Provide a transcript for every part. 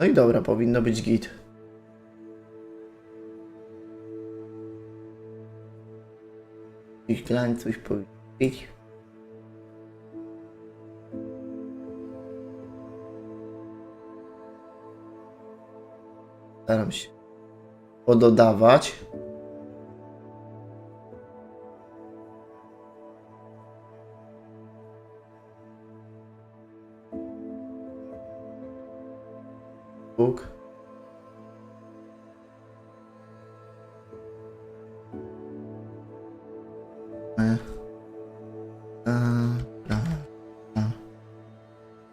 No i dobra, powinno być git. Jakiś glań coś powiedzieć. Staram się pododawać. Bóg.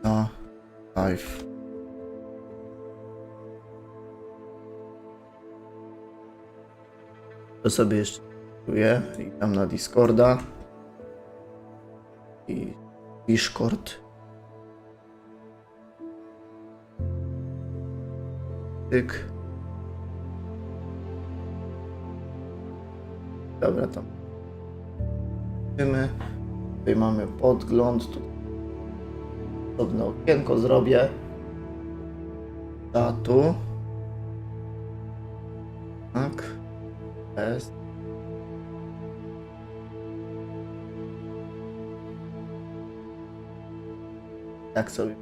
No, live. To sobie jeszcze czuję i tam na Discorda i Discord. Tyk. Dobra, tam wiemy. Tutaj mamy podgląd. Tu osobne okienko zrobię. Tu. Tak. Jest. Tak sobie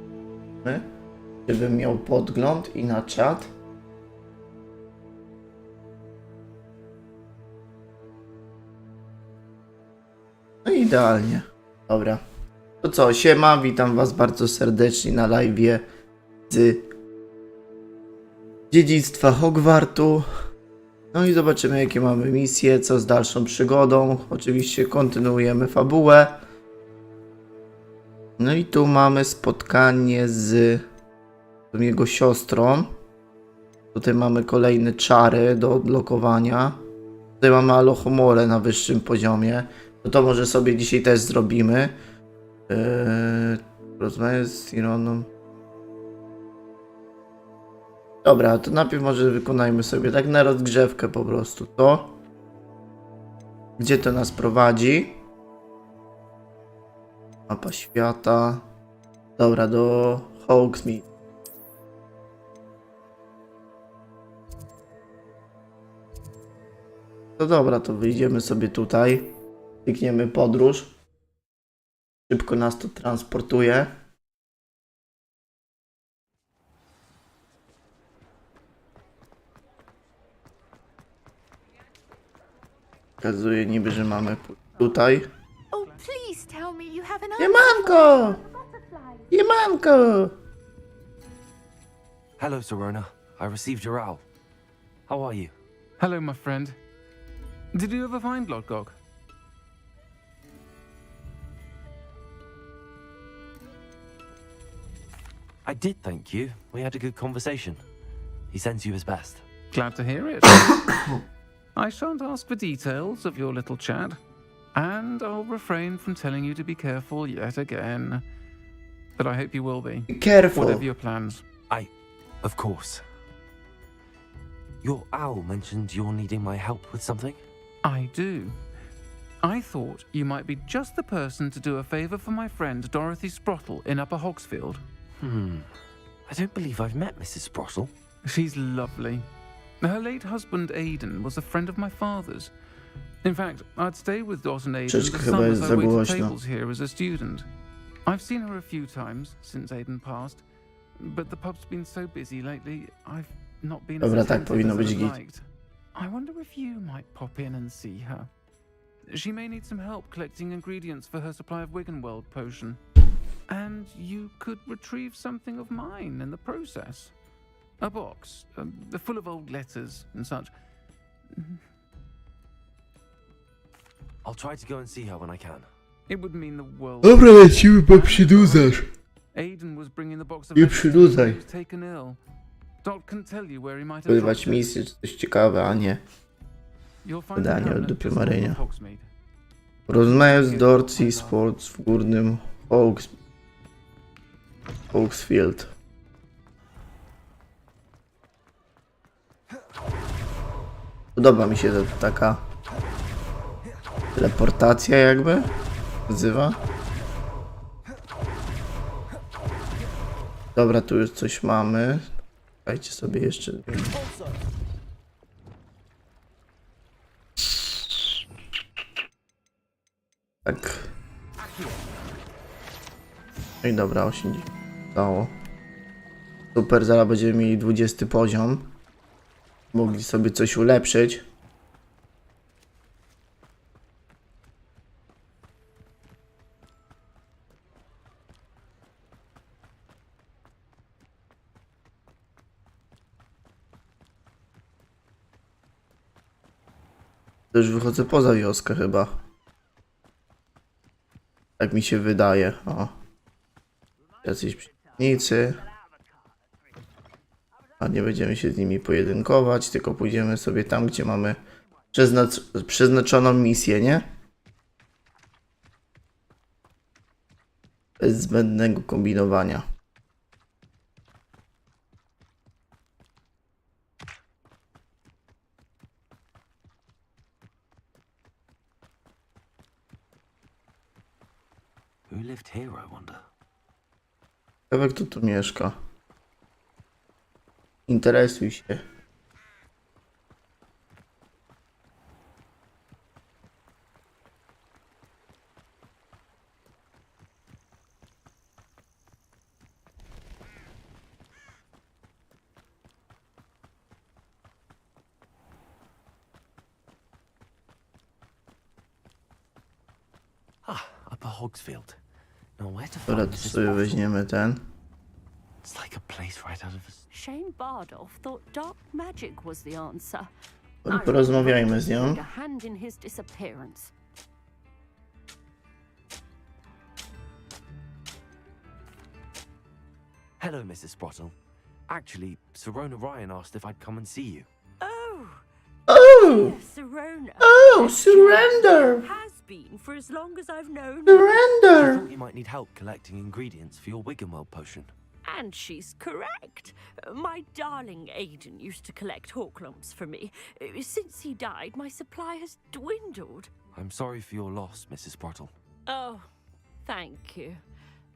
mamy, żebym miał podgląd i na czat. No idealnie. Dobra. To co, siema, witam was bardzo serdecznie na live'ie z Dziedzictwa Hogwartu. No i zobaczymy, jakie mamy misje, co z dalszą przygodą. Oczywiście kontynuujemy fabułę. No i tu mamy spotkanie z jego siostrą. Tutaj mamy kolejne czary do odblokowania. Tutaj mamy alohomorę na wyższym poziomie. To może sobie dzisiaj też zrobimy. Rozmawiam z Ironą. Dobra, to najpierw może wykonajmy sobie tak na rozgrzewkę po prostu to. Gdzie to nas prowadzi? Mapa świata. Dobra, do Hogsmeade. No dobra, to wyjdziemy sobie tutaj. Klikniemy podróż. Szybko nas to transportuje. Pokazuje niby, że mamy tutaj. Siemanko! Siemanko! Hello, Serona. I received your owl. How are you? Hello, my friend. Did you ever find Lodgok? I did, thank you. We had a good conversation. He sends you his best. Glad to hear it. I shan't ask for details of your little chat, and I'll refrain from telling you to be careful yet again. But I hope you will be. Be careful. Whatever your plans. Of course. Your owl mentioned you're needing my help with something? I do. I thought you might be just the person to do a favor for my friend Dorothy Sprottle in Upper Hogsfield. I don't believe I've met Mrs. Sprottle. She's lovely. Her late husband Aidan was a friend of my father's. In fact, I'd stayed with Dot and Aidan the summers I waited tables here as a student. I've seen her a few times since Aidan passed, but the pub's been so busy lately, I've not been as attentive as I'd liked. I wonder if you might pop in and see her. She may need some help collecting ingredients for her supply of Wiggenweld potion. And you could retrieve something of mine in the process. A box, full of old letters and such. I'll try to go and see her when I can. It would mean the world. Dobra, lecimy, bo przydudzasz. Aidan was bringing the box of Nie letters przydudzaj. he was taken ill. Dot can tell you where he might have Wyrywać dropped it. misje, czy coś ciekawe, a nie You'll find wydanie the od cabinet dupy just north Marynia. of Hogsmeade. Rozmawiam z Dorothy Sports w górnym Hogsfield. Podoba mi się ta taka teleportacja jakby nazywa. Dobra, tu już coś mamy. Dajcie sobie jeszcze. Tak. No i dobra, 80 dało. Super, zaraz będziemy mieli 20 poziom. Mogli sobie coś ulepszyć. To już wychodzę poza wioskę chyba. Tak mi się wydaje. O. Jacyś przeciwnicy. A nie będziemy się z nimi pojedynkować, tylko pójdziemy sobie tam, gdzie mamy przeznaczoną misję, nie? Bez zbędnego kombinowania. Who lived here, I wonder? Ciekawe, kto tu mieszka. Interesuj się. Upper Hogsfield. Now where to Dobra, find to Mrs. sobie Bottle? weźmiemy ten. It's like a place right out of a... Shane Bardolph thought dark magic was the answer. Porozmawiajmy z nią. A hand in his disappearance. Hello, Mrs. Sprottle. Actually, Sirona Ryan asked if I'd come and see you. Oh, Oh! Sirona. Oh, surrender! Has been for as long as I've known. I Surrender! thought you might need help collecting ingredients for your Wiggenweld potion. And she's correct. My darling Aidan used to collect hawk lumps for me. Since he died, my supply has dwindled. I'm sorry for your loss, Mrs. Sprottle. Oh, thank you.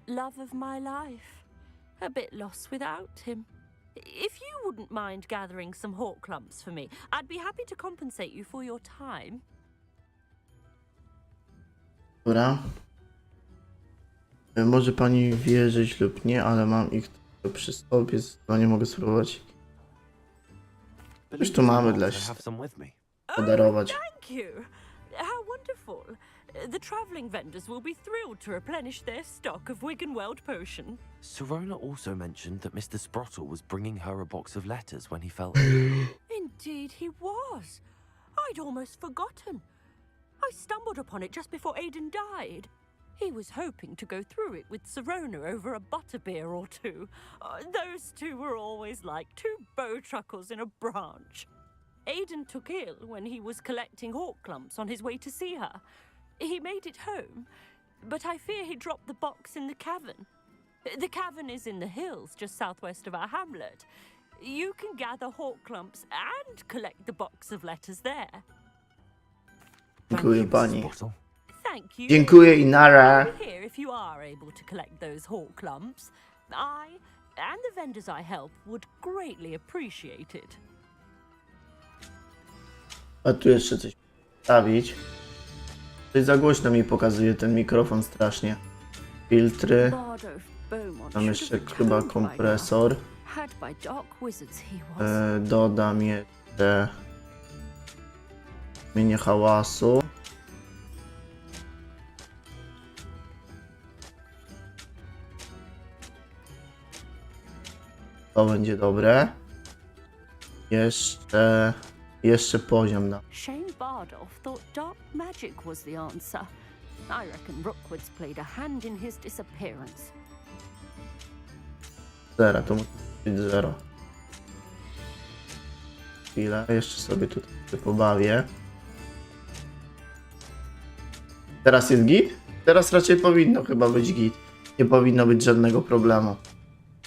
Love of my life. A bit lost without him. If you wouldn't mind gathering some hawk lumps for me, I'd be happy to compensate you for your time. Dobra. Może pani wierzyć lub nie, ale mam ich przy sobie, to nie mogę spróbować Believe tu it or mamy not, dla I have some with me. podarować. Thank you. How wonderful. The travelling vendors will be thrilled to replenish their stock of Wiggenweld potion. Sirona also mentioned that Mr. Sprottle was bringing her a box of letters when he fell ill. Indeed he was. I'd almost forgotten. I stumbled upon it just before Aidan died. He was hoping to go through it with Sirona over a butterbeer or two. Those two were always like two bowtruckles in a branch. Aidan took ill when he was collecting hawk lumps on his way to see her. He made it home, but I fear he dropped the box in the cavern. The cavern is in the hills just southwest of our hamlet. You can gather hawk lumps and collect the box of letters there. Thank Dziękuję you, Mrs. pani. Sprottle. Thank you. Dziękuję i nara. I'll be here if you are able to collect those hawk lumps. I and the vendors I help would greatly appreciate it. A tu jeszcze coś wstawić. Coś za głośno mi pokazuje ten mikrofon strasznie. Filtry. Bardolph Beaumont Tam should jeszcze have chyba returned by now. kompresor. Had by dark wizards he was. Dodam jeszcze zmienię hałasu. To będzie dobre. Jeszcze poziom na. Shane Bardolph thought dark magic was the answer. I reckon Rookwood's played a hand in his disappearance. 0, to musi być 0. Chwilę, jeszcze sobie tutaj się pobawię. Teraz jest git? Teraz raczej powinno chyba być git. Nie powinno być żadnego problemu.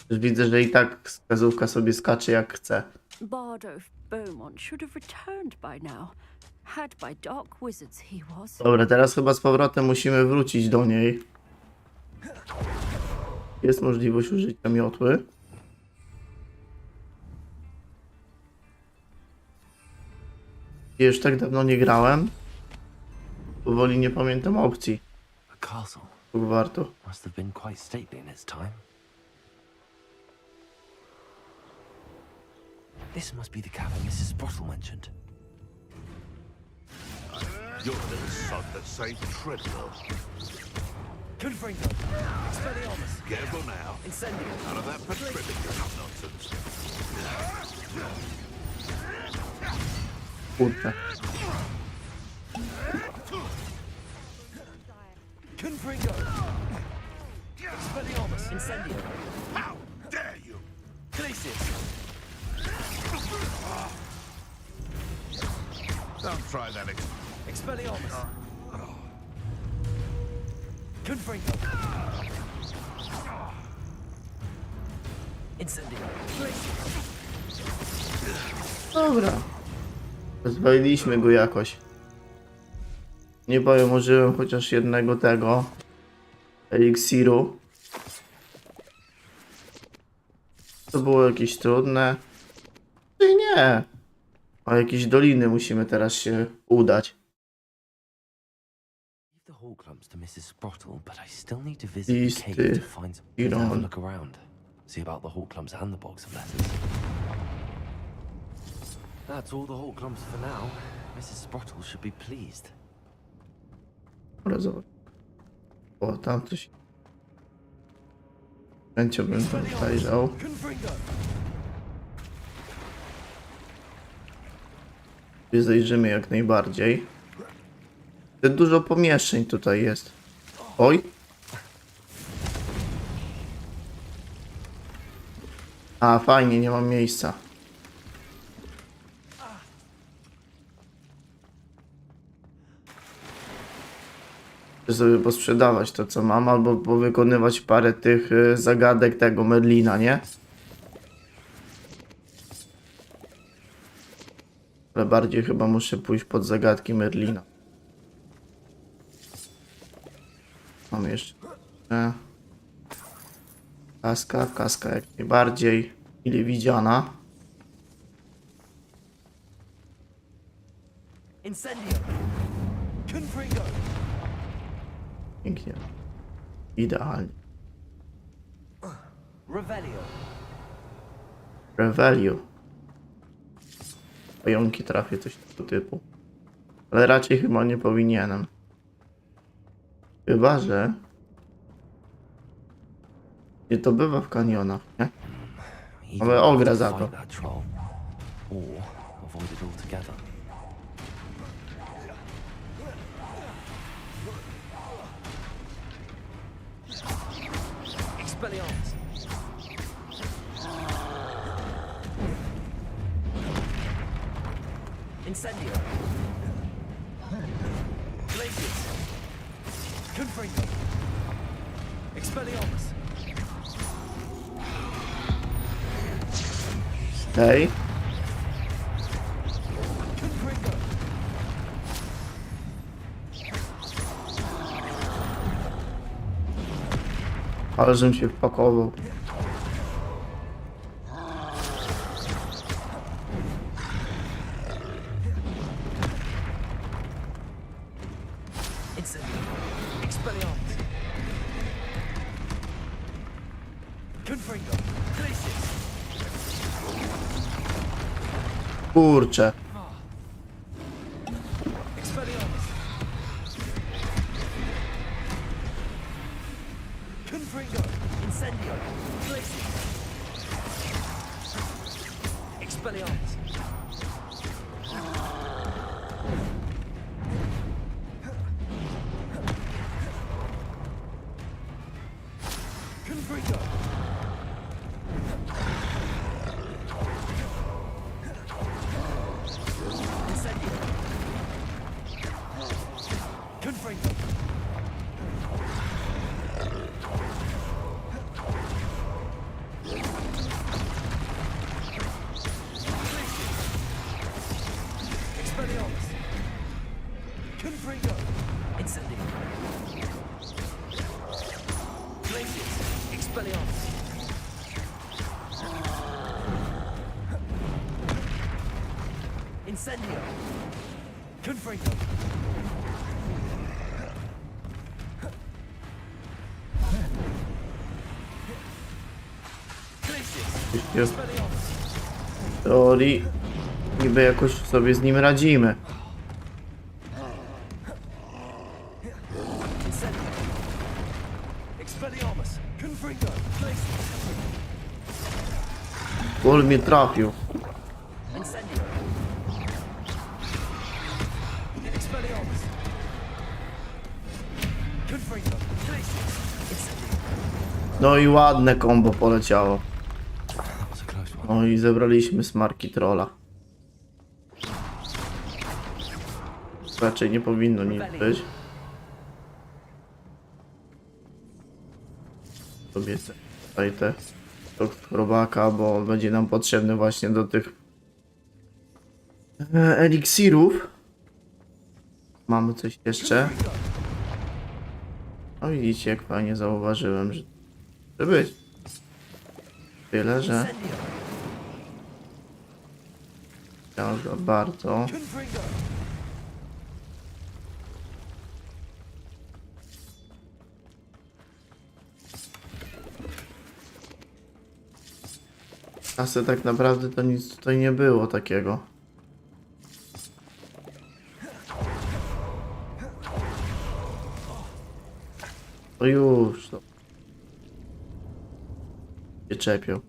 Już widzę, że i tak wskazówka sobie skacze jak chce. Bardolph Beaumont should have returned by now. Had by dark wizards he was. Dobra, teraz chyba z powrotem musimy wrócić do niej. Jest możliwość użycia miotły. Ja już tak dawno nie grałem. Powoli nie pamiętam opcji The castle Hogwartu. must have been quite stately in its time. This must be the cabin Mrs. Sprottle mentioned. You're the little sod that saved Treadwell. Confringo. Expelliarmus. Careful now. Incendio. None of that petrificus nonsense. Kurde. Confringo. Expelliarmus. Incendio. How dare you! Glacius. Don't try that. Expelliarmus. Confringo. Incendio. Glacius. Dobra. Zwaliliśmy go jakoś. Nie powiem, użyłem chociaż jednego tego eliksiru. To było jakieś trudne. I nie. A jakieś doliny musimy teraz się udać. Leave the hall clumps to Mrs. Sprottle, but I still need to visit the Listy. cave to find some. You Have a don't. look around. See about the hall clumps and the box of letters. That's all the hall clumps for now. Mrs. Sprottle should be pleased. Dobra, zobacz. O, tam coś. Chęcią bym tam zajrzał. Confringo. Zajrzymy jak najbardziej. Dużo pomieszczeń tutaj jest. Oj. A, fajnie, nie mam miejsca. Chcę sobie posprzedawać to, co mam, albo powykonywać parę tych zagadek tego Merlina, nie? Ale bardziej chyba muszę pójść pod zagadki Merlina. Mam jeszcze... Kaska jak najbardziej mile widziana. Incendio. Confringo. Pięknie. Idealnie. Revelio. Revelio. Pająki trafię, coś tego typu. Ale raczej chyba nie powinienem. Chyba, że... Nie to bywa w kanionach, nie? Either Ale we'll have ogra to za to. fight that troll, or avoid it altogether. Expelliarmus. Incendio. Glacius. Confringo. Expelliarmus. Hej. Confringo. Ale żebym się wpakował. Incendio. Expelliarmus. Confringo. Glacius. Kurczę. Expelliarmus. Confringo. Incendio. Glacius. Expelliarmus. Confringo. Incendio. Confringo. Expelliarmus. Confringo. Incendio. Glacius. Expelliarmus. Incendio. Confringo. Glacius. Jest Expelliarmus. w teorii niby jakoś sobie z nim radzimy. Incendio. Expelliarmus. Confringo. Glacius. Gol mnie trafił. Incendio. Expelliarmus. Confringo. Glacius. Incendio. No i ładne combo poleciało. That was a close one. No i zebraliśmy smarki trolla. Raczej nie powinno nic być. Sobie tutaj te robaka, bo będzie nam potrzebny właśnie do tych eliksirów. Mamy coś jeszcze. No widzicie, jak fajnie zauważyłem, że może być. Tyle, że Incendio. ja za bardzo. Confringo. Kasy tak naprawdę to nic tutaj nie było takiego. To już to. Się czepią.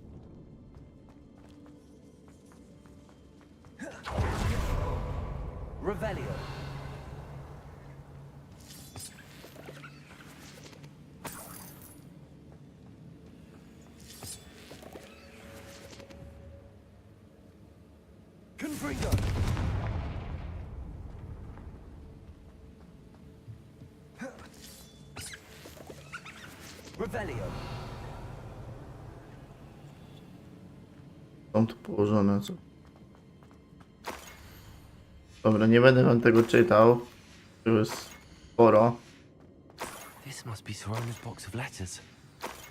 Revelio. Confringo. Revelio. Są tu położone co? Dobra, nie będę wam tego czytał. To jest sporo. This must be Sorona's box of letters.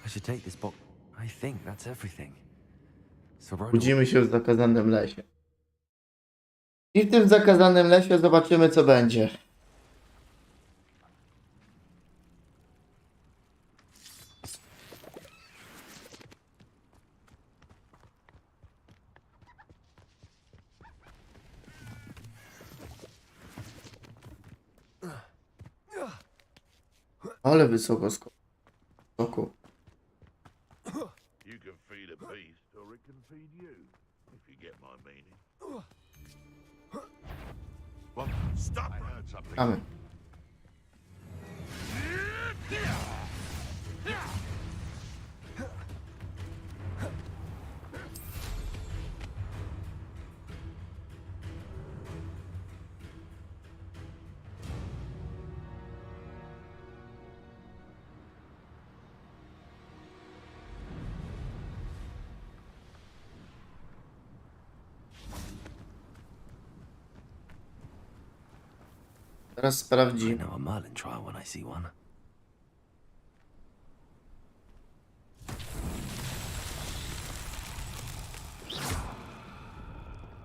I should take this box. I think that's everything. Sorona. Budzimy się w zakazanym lesie. I w tym zakazanym lesie zobaczymy, co będzie. Ale wysoko skoku. You can feed a beast, or it can feed you, if you get my meaning. Well, stop! I heard something. Mamy. Teraz I sprawdzimy. know a Merlin trial when I see one.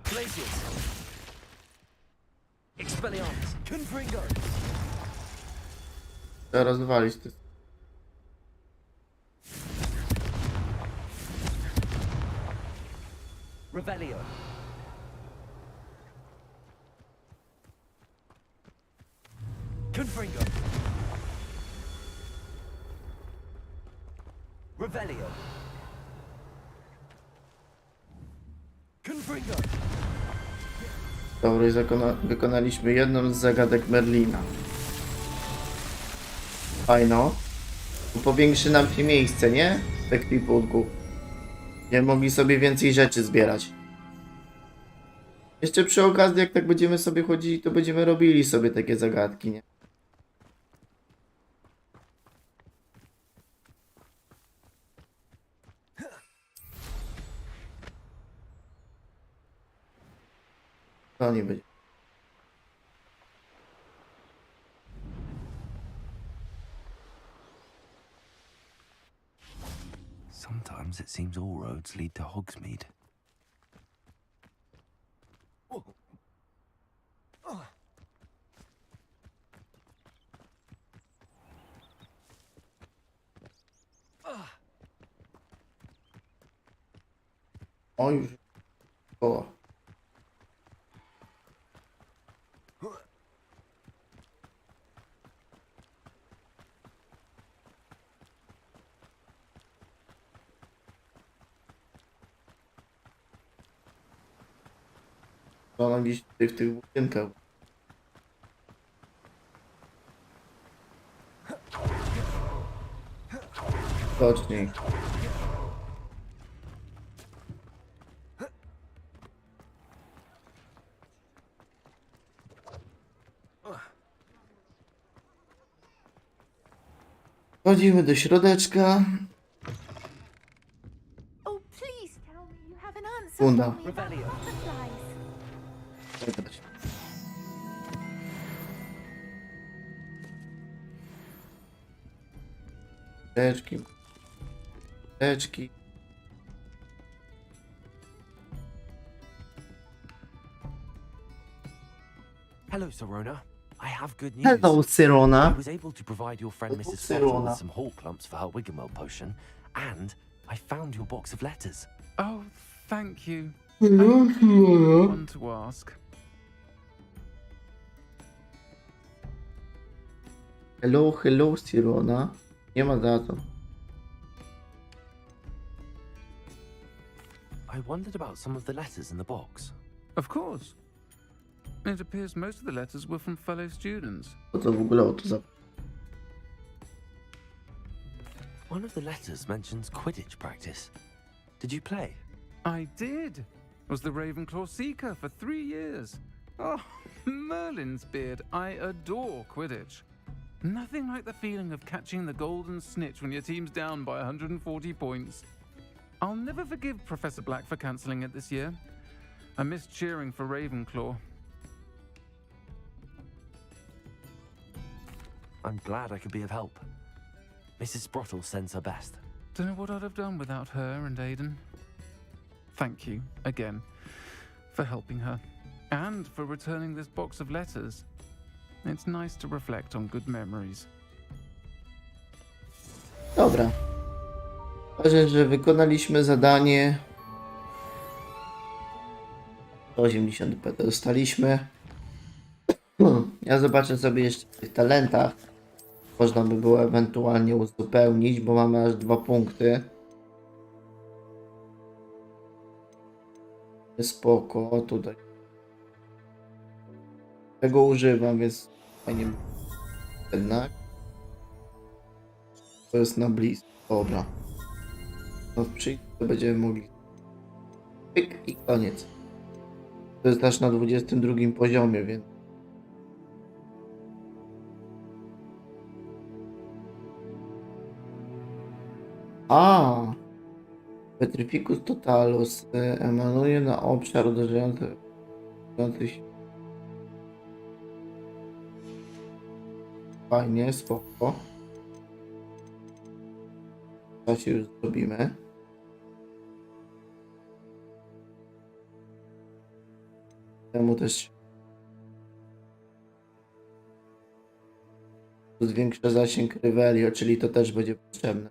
Glacius. Expelliarmus. Confringo. Trzeba rozwalić te... Revelio. Confringo. Revelio. Confringo. Dobra, i wykonaliśmy jedną z zagadek Merlina. Fajno. Powiększy nam się miejsce, nie? W ekwipunku. Będziemy mogli sobie więcej rzeczy zbierać. Jeszcze przy okazji, jak tak będziemy sobie chodzili, to będziemy robili sobie takie zagadki, nie? To nie będzie. Sometimes it seems all roads lead to Hogsmeade. O, już. O. To ona gdzieś w tych budynkach. Skocznik. Wchodzimy do środeczka. Oh, please tell me you have an answer Funda. for me about Revelio. butterflies. Teczki. Teczki. Hello, Sorona. I have good news. Hello, I Syrona. was able to provide your friend Hello, Mrs. Bottle Syrona. with some hall clumps for her Wiggenweld potion, and I found your box of letters. Oh, thank you. Hello, Syrona. One to ask. Hello, Syrona. Nie ma za to. I wondered about some of the letters in the box. Of course. It appears most of the letters were from fellow students. Co to w ogóle o to za... One of the letters mentions Quidditch practice. Did you play? I did. Was the Ravenclaw Seeker for 3 years. Oh, Merlin's beard. I adore Quidditch. Nothing like the feeling of catching the golden snitch when your team's down by 140 points. I'll never forgive Professor Black for cancelling it this year. I missed cheering for Ravenclaw. I'm glad I could be of help. Mrs. Sprottle sends her best. Don't know what I'd have done without her and Aidan. Thank you, again, for helping her. And for returning this box of letters. It's nice to reflect on good memories. Dobra. Ważne, że wykonaliśmy zadanie. 180 PT dostaliśmy. Ja zobaczę sobie jeszcze w tych talentach. Można by było ewentualnie uzupełnić, bo mamy aż 2 punkty. Spoko, tutaj. Tego używam, więc fajnie. Jednak. To jest na blisko. Dobra. No przyjdzie, to będziemy mogli. Pyk i koniec. To jest aż na 22 poziomie, więc. A, Petrificus Totalus emanuje na obszar uderzający się. Fajnie, spoko. To się już zrobimy. Temu też zwiększa zasięg Revelio, czyli to też będzie potrzebne.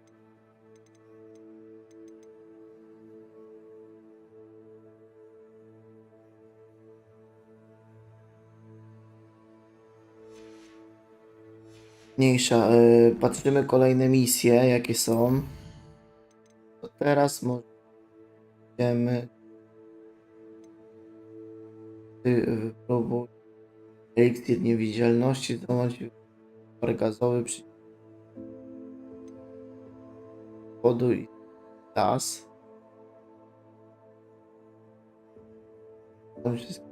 Mniejsza. Patrzymy kolejne misje, jakie są. To teraz możemy wypróbuj eliksir niewidzialności, zdolność gazowy przy wodu i gaz. To wszystko.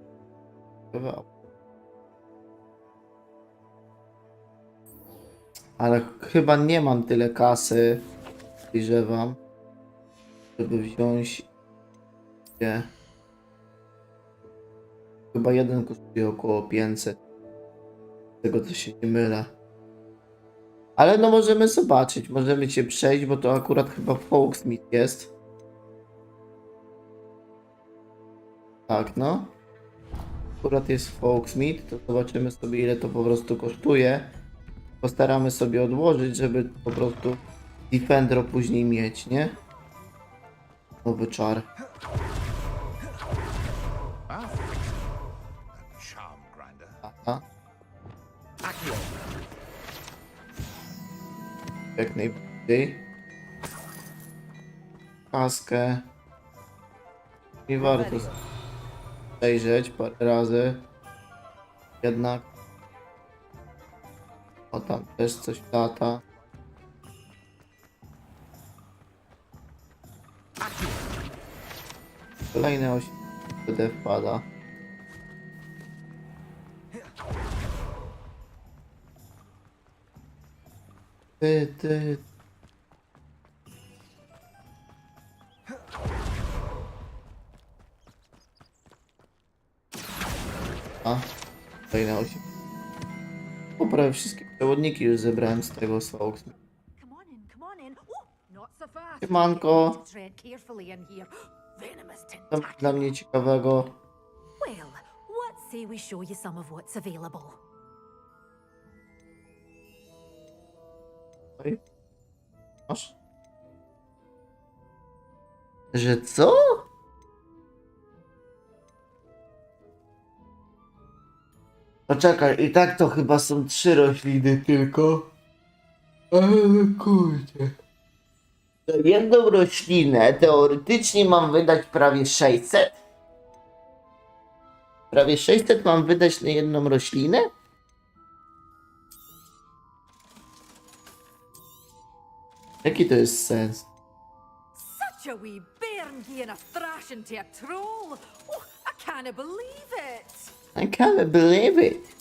Ale chyba nie mam tyle kasy, podejrzewam, żeby wziąć. Nie. Chyba jeden kosztuje około 500. Z tego co się nie mylę. Ale no możemy zobaczyć, możemy cię przejść, bo to akurat chyba Hogsmeade jest. Tak, no. Akurat jest Hogsmeade, to zobaczymy sobie ile to po prostu kosztuje. Postaramy sobie odłożyć, żeby po prostu Defendro później mieć, nie? Nowy czar. enough. A charm grinder. Aha, Accio. jak najbardziej. Kaskę. I warto przejrzeć parę razy. Jednak. O, tam też coś lata. Kolejne 8 PD wpada. Ty. A, kolejne 8. Prawie wszystkie przewodniki już zebrałem z tego Sox. Come on in, come on in. Oh, not so fast. Siemanko. Tread carefully in here. Venomous Co dla tentacle. mnie ciekawego? Well, what say we show you some of what's available? Oj. Masz? Że co? Poczekaj, i tak to chyba są 3 rośliny tylko. Ale kurde. Za jedną roślinę teoretycznie mam wydać prawie 600. Prawie 600 mam wydać na jedną roślinę? Jaki to jest sens? Such a wee bairn giving a thrashing to a troll. Oh, I can't believe it. I can't believe it.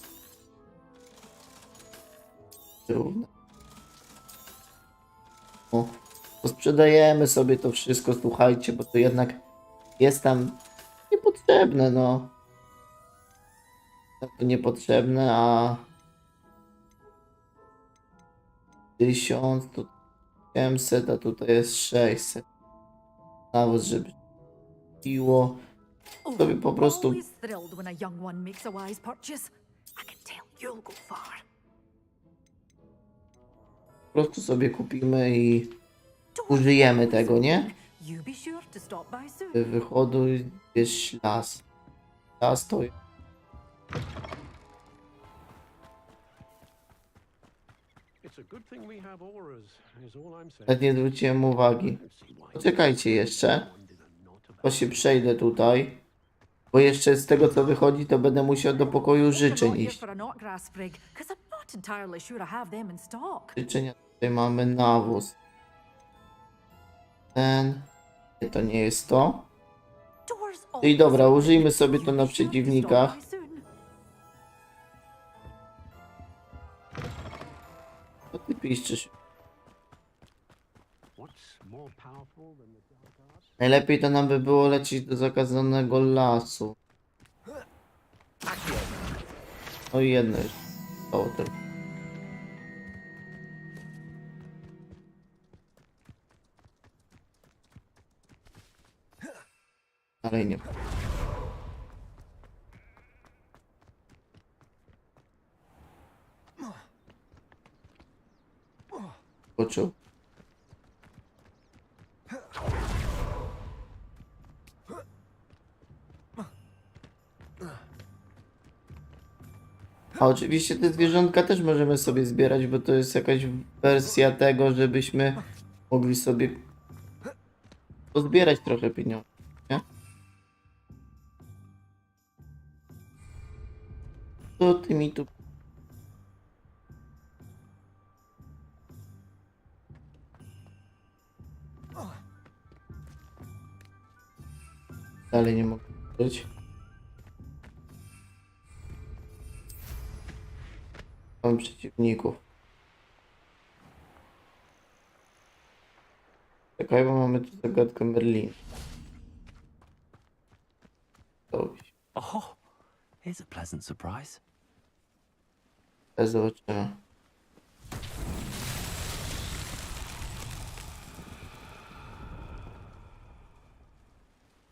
O, sprzedajemy sobie to wszystko, słuchajcie, bo to jednak jest tam niepotrzebne, no. To niepotrzebne, a 1000 to 800, a tutaj jest 600. Nawet żeby piło. Sobie po prostu Always thrilled when a young one makes a wise purchase. I can tell you'll go far. sobie kupimy i użyjemy tego, nie? You be sure to stop by soon. Wychodu jest las. Las to It's a good thing we have auras, is all I'm saying. nawet nie zwróciłem uwagi. Poczekajcie jeszcze. Bo się przejdę tutaj. Bo jeszcze z tego co wychodzi, to będę musiał do pokoju życzeń iść. For a knotgrass sprig, 'cause I'm not entirely sure I have them in stock. Życzenia. Tutaj mamy nawóz. Ten. Nie, to nie jest to. Doors I dobra, always użyjmy sobie open. to You na be sure to przeciwnikach. stop by soon. Co ty piszesz? What's more powerful than the dark arts? Najlepiej to nam by było lecieć do zakazanego lasu. Accio. No i jedno już. O, to. Ale nie. Poczuł. A oczywiście te zwierzątka też możemy sobie zbierać, bo to jest jakaś wersja tego, żebyśmy mogli sobie pozbierać trochę pieniędzy, nie? Co ty mi tu... Dalej nie mogę być. Mam przeciwników. Czekaj, bo mamy tu zagadkę Merlin. Oh, here's a pleasant surprise. Zobaczymy.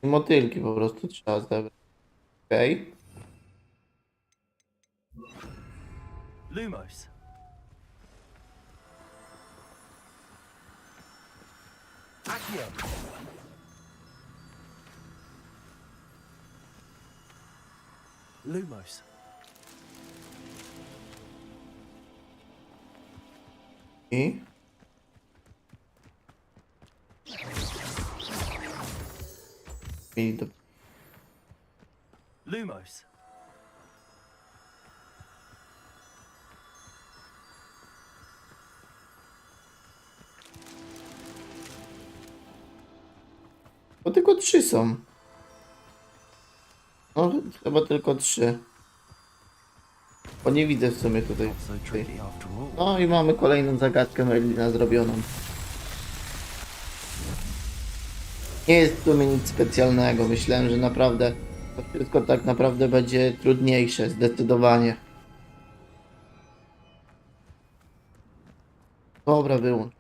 I motylki po prostu trzeba zebrać. Okej. Lumos. Accio. Lumos. I? I do... Lumos. Bo tylko 3 są. No, chyba tylko 3. Bo nie widzę w sumie tutaj. Not so tricky after all. No i mamy kolejną zagadkę Merlina zrobioną. Nie jest w sumie nic specjalnego. Myślałem, że naprawdę to wszystko tak naprawdę będzie trudniejsze, zdecydowanie. Dobra, wyłącz.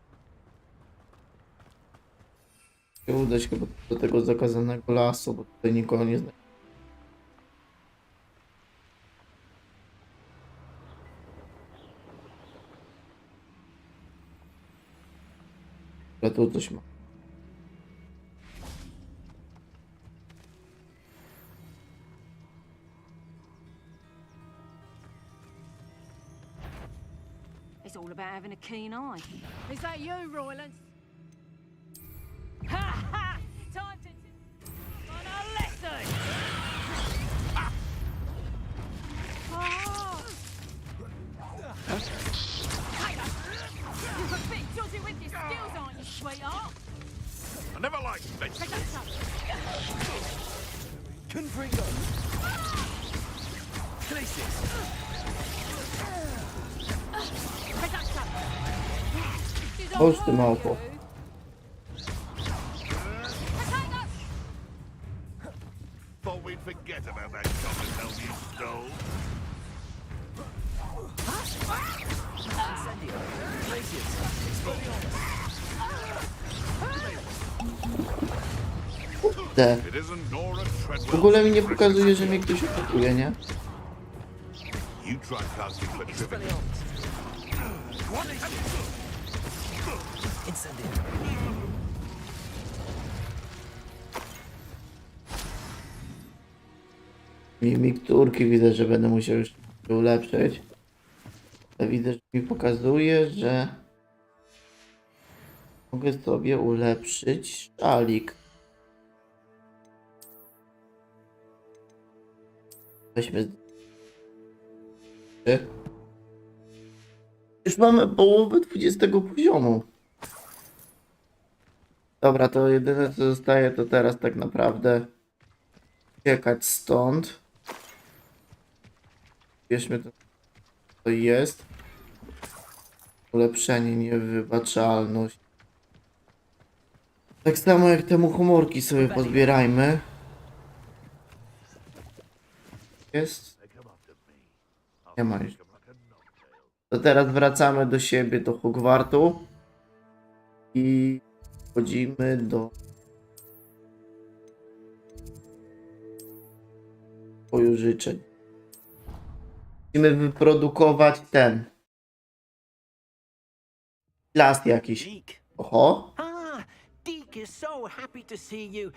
Uda się chyba do tego zakazanego lasu, bo tutaj nikogo nie zna. Ale tu coś ma. It's all about having a keen eye. Is that you, Roylance? Ha ha! Time to on a lesson! Oh! You've a bit dodgy with your skills, aren't you, sweetheart? I never liked Benji. Take that up. Confringo. Places. Take that up. She's all Chodź ty, right, małpo. you. Thought we'd forget about that common hell you stole. Incendio. Places. Kurde. It isn't Nora W Treadwell. ogóle mi nie pokazuje, że mnie ktoś atakuje, nie? You try casting for trivia. Incendio. I mikturki widzę, że będę musiał już ulepszyć. Ale widzę, że mi pokazuje, że mogę sobie ulepszyć szalik. Weźmy. Już mamy połowę 20 poziomu. Dobra, to jedyne co zostaje to teraz tak naprawdę uciekać stąd. Bierzmy to, co jest. Ulepszenie, niewybaczalność. Tak samo jak temu humorki sobie pozbierajmy. Jest? Nie ma już. To teraz wracamy do siebie, do Hogwartu. I wchodzimy do pokoju życzeń. Musimy wyprodukować ten las jakiś. Deke. Oho. Ah, Deke is so happy to see you.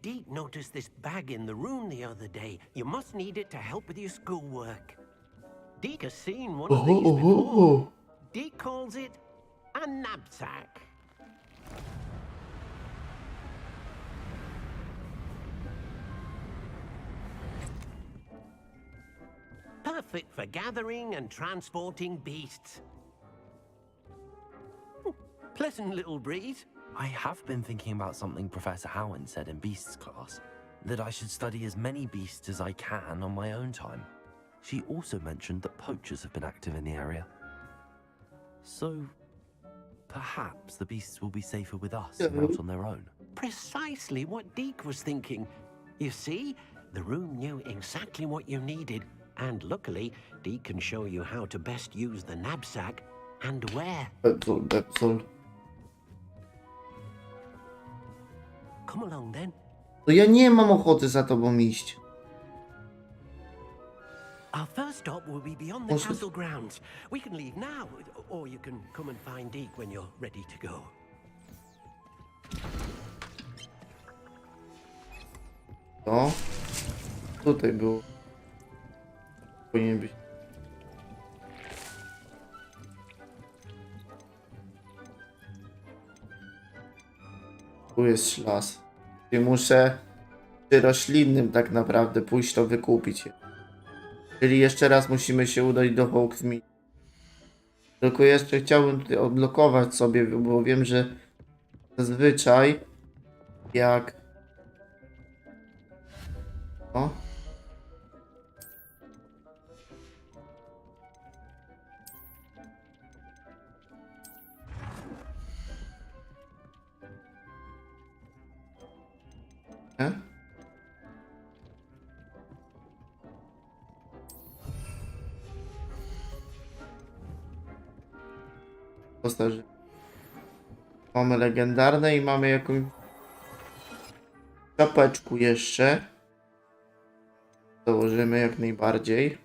Deke noticed this bag in the room the other day. You must need it to help with your schoolwork. Deke has seen one of these before. Deke calls it a knapsack. Perfect for gathering and transporting beasts. Pleasant little breeze. I have been thinking about something Professor Howard said in Beasts class, that I should study as many beasts as I can on my own time. She also mentioned that poachers have been active in the area. So, perhaps the beasts will be safer with us and out on their own. Precisely what Deke was thinking. You see, the room knew exactly what you needed, and luckily, Deke can show you how to best use the knapsack and where. Bepsul. Come along then. To ja nie mam ochoty za tobą iść. Our first stop will be beyond the Może- castle grounds. We can leave now, or you can come and find Deke when you're ready to go. To. Tutaj było. Powinien być. Tu jest szlas. I muszę przy roślinnym tak naprawdę pójść to wykupić. Czyli jeszcze raz musimy się udać do Hogsmeade. Tylko jeszcze chciałbym tutaj odblokować sobie, bo wiem, że zazwyczaj jak... O. Nie? Postarzy. Mamy legendarne i mamy jakąś czapeczku jeszcze. Założymy jak najbardziej.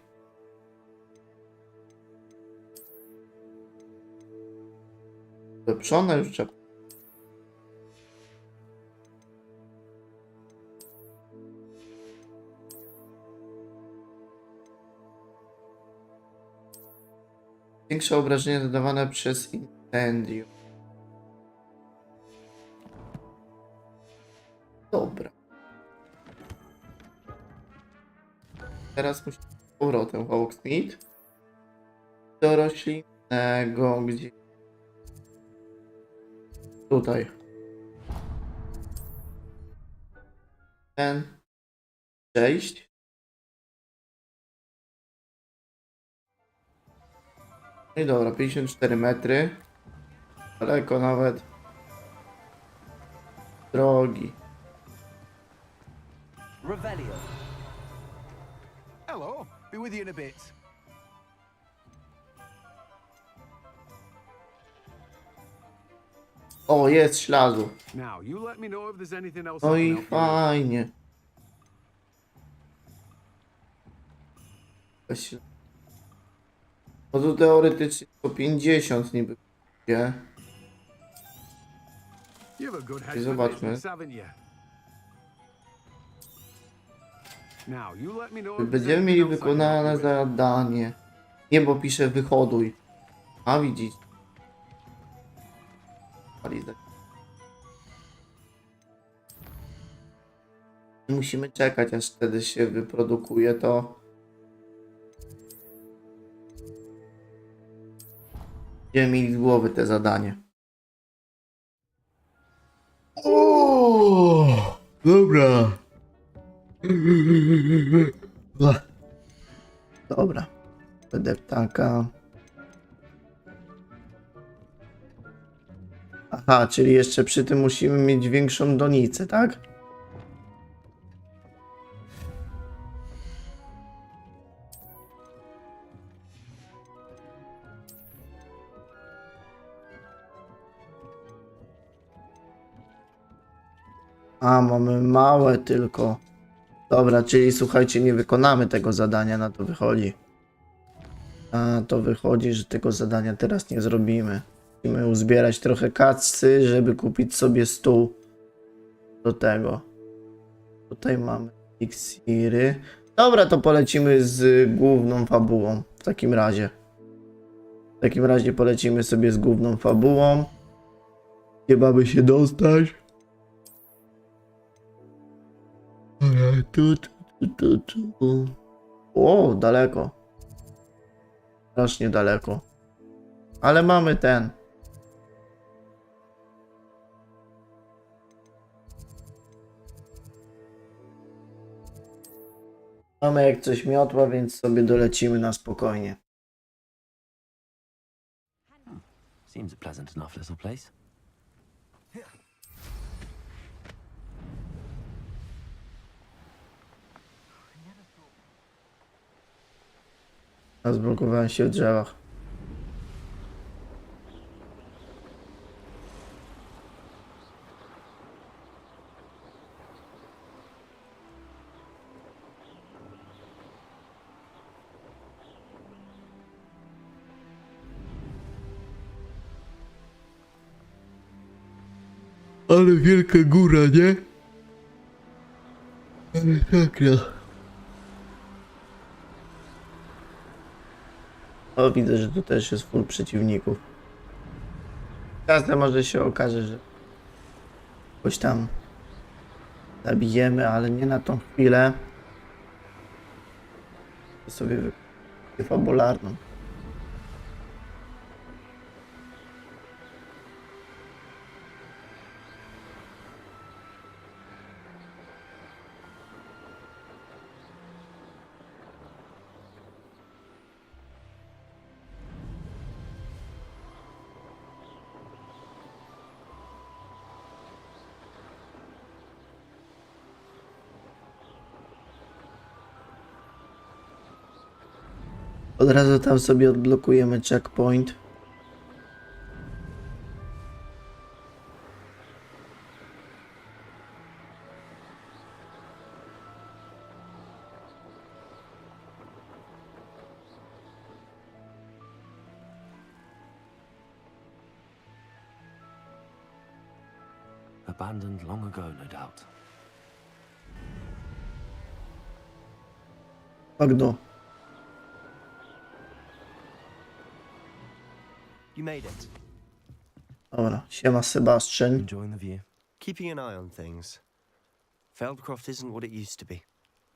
Ulepszona już czapka. Większe obrażenia zadawane przez incendium. Dobra. Teraz musimy z powrotem Hogsmeade. Do roślinnego, gdzie... Tutaj. Ten. 6. No i dobra, 54 metry. Daleko nawet. Drogi. Revelio. Hello, be with you in a bit. O, jest śladu. Now, you let me know if there's anything else No I can i help you with. fajnie. Weź- No to teoretycznie to 50 niby. Gdzie? You have a good head I for zobaczmy. business, haven't you? Now, you let me know if there's Będziemy anything mieli else I can help wykonane you with. zadanie. Nie, bo pisze wyhoduj. A widzisz. Musimy czekać, aż wtedy się wyprodukuje to. Będziemy mieli z głowy te zadanie. O, dobra. Dobra. Będę ptaka. Aha, czyli jeszcze przy tym musimy mieć większą donicę, tak? A, mamy małe tylko. Dobra, czyli słuchajcie, nie wykonamy tego zadania, na to wychodzi. A, to wychodzi, że tego zadania teraz nie zrobimy. Musimy uzbierać trochę kacy, żeby kupić sobie stół do tego. Tutaj mamy iksiry. Dobra, to polecimy z główną fabułą. W takim razie. W takim razie polecimy sobie z główną fabułą. Gdzie mamy się dostać? Tu. O, daleko. Strasznie daleko. Ale mamy ten. Mamy jak coś miotła, więc sobie dolecimy na spokojnie. Seems a pleasant enough little place. A zblokowałem się w drzewach. Ale wielka góra, nie? Ale sakra. O, widzę, że tu też jest full przeciwników. Czasem może się okaże, że kogoś tam zabijemy, ale nie na tą chwilę. To sobie fabularną. Od razu tam sobie odblokujemy checkpoint. Abandoned long ago, no doubt. Bagno. You made it. Dobra, siema Sebastian. Enjoying the view? Keeping an eye on things. Feldcroft isn't what it used to be.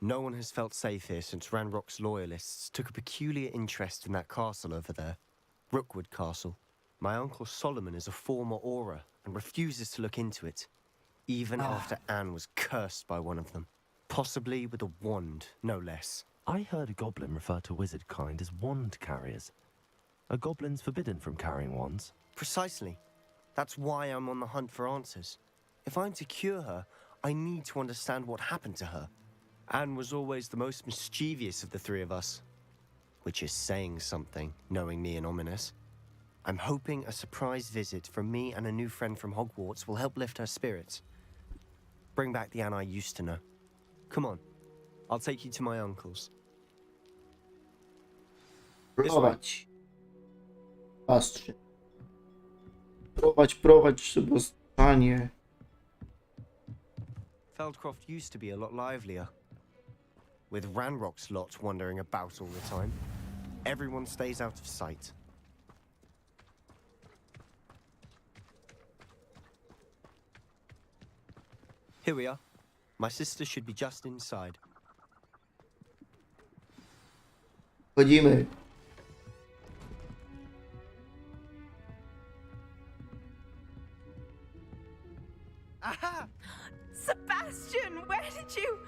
No one has felt safe here since Ranrock's loyalists took a peculiar interest in that castle over there. Rookwood Castle. My uncle Solomon is a former Auror and refuses to look into it, even after Anne was cursed by one of them. Possibly with a wand, no less. I heard a goblin refer to wizard kind as wand carriers. Are goblins forbidden from carrying wands? Precisely. That's why I'm on the hunt for answers. If I'm to cure her, I need to understand what happened to her. Anne was always the most mischievous of the three of us. Which is saying something, knowing me and ominous. I'm hoping a surprise visit from me and a new friend from Hogwarts will help lift her spirits. Bring back the Anne I used to know. Come on. I'll take you to my uncle's. Prowadź. Patrzcie. Prowadź, Sebastianie. Feldcroft used to be a lot livelier. With Ranrock's lot wandering about all the time. Everyone stays out of sight. Here we are. My sister should be just inside. Chodzimy. Aha! Sebastian, where did you...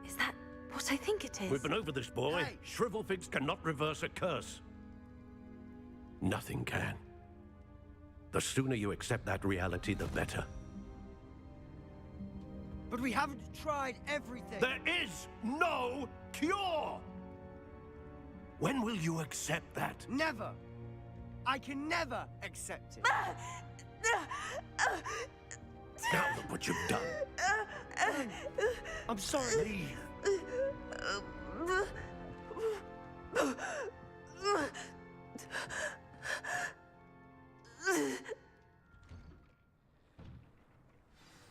Is that what I think it is? We've been over this, boy. Shrivelfigs cannot reverse a curse. Nothing can. The sooner you accept that reality, the better. But we haven't tried everything. There is no cure! When will you accept that? Never. I can never accept it. Now look what you've done. I'm sorry. Leave.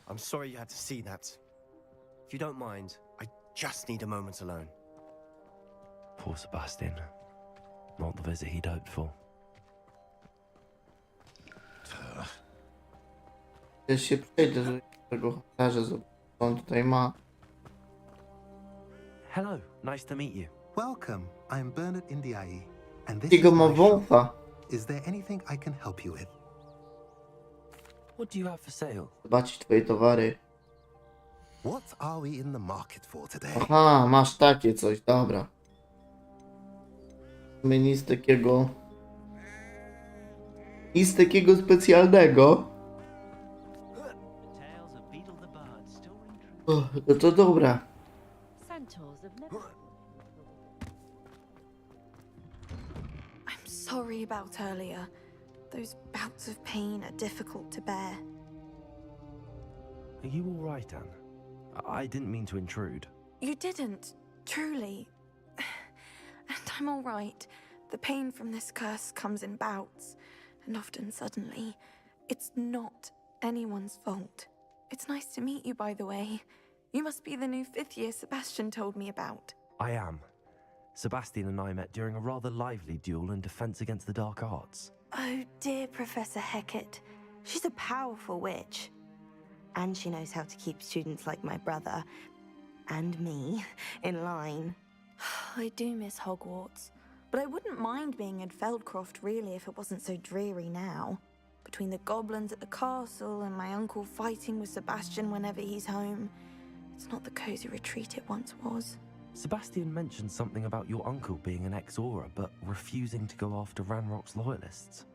I'm sorry you had to see that. If you don't mind, I just need a moment alone. Poor Sebastian. Not the visit he'd hoped for. Ja się przejdę do tego handlarza, zobacz, co on tutaj ma. Hello, nice to meet you. Welcome. I am Bernard Indiaye, and this Jego is ma my shop. wącha. Is there anything I can help you with? What do you have for sale? Zobaczyć twoje towary. What are we in the market for today? Aha, masz takie coś, dobra. My nic takiego... Nic takiego specjalnego. No to dobra. I'm sorry about earlier. Those bouts of pain are difficult to bear. Are you all right, Anne? I didn't mean to intrude. You didn't, truly. And I'm all right. The pain from this curse comes in bouts, and often suddenly. It's not anyone's fault. It's nice to meet you, by the way. You must be the new 5th year Sebastian told me about. I am. Sebastian and I met during a rather lively duel in defense against the dark arts. Oh, dear Professor Hecat. She's a powerful witch. And she knows how to keep students like my brother and me in line. I do miss Hogwarts, but I wouldn't mind being in Feldcroft really if it wasn't so dreary now. Between the goblins at the castle and my uncle fighting with Sebastian whenever he's home, it's not the cozy retreat it once was. Sebastian mentioned something about your uncle being an ex-Auror, but refusing to go after Ranrock's loyalists.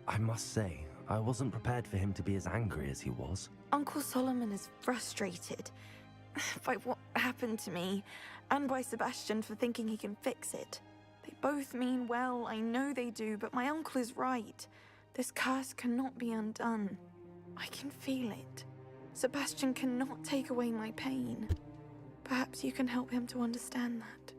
I must say, I wasn't prepared for him to be as angry as he was. Uncle Solomon is frustrated by what happened to me, and by Sebastian for thinking he can fix it. They both mean well, I know they do, but my uncle is right. This curse cannot be undone. I can feel it. Sebastian cannot take away my pain. Perhaps you can help him to understand that.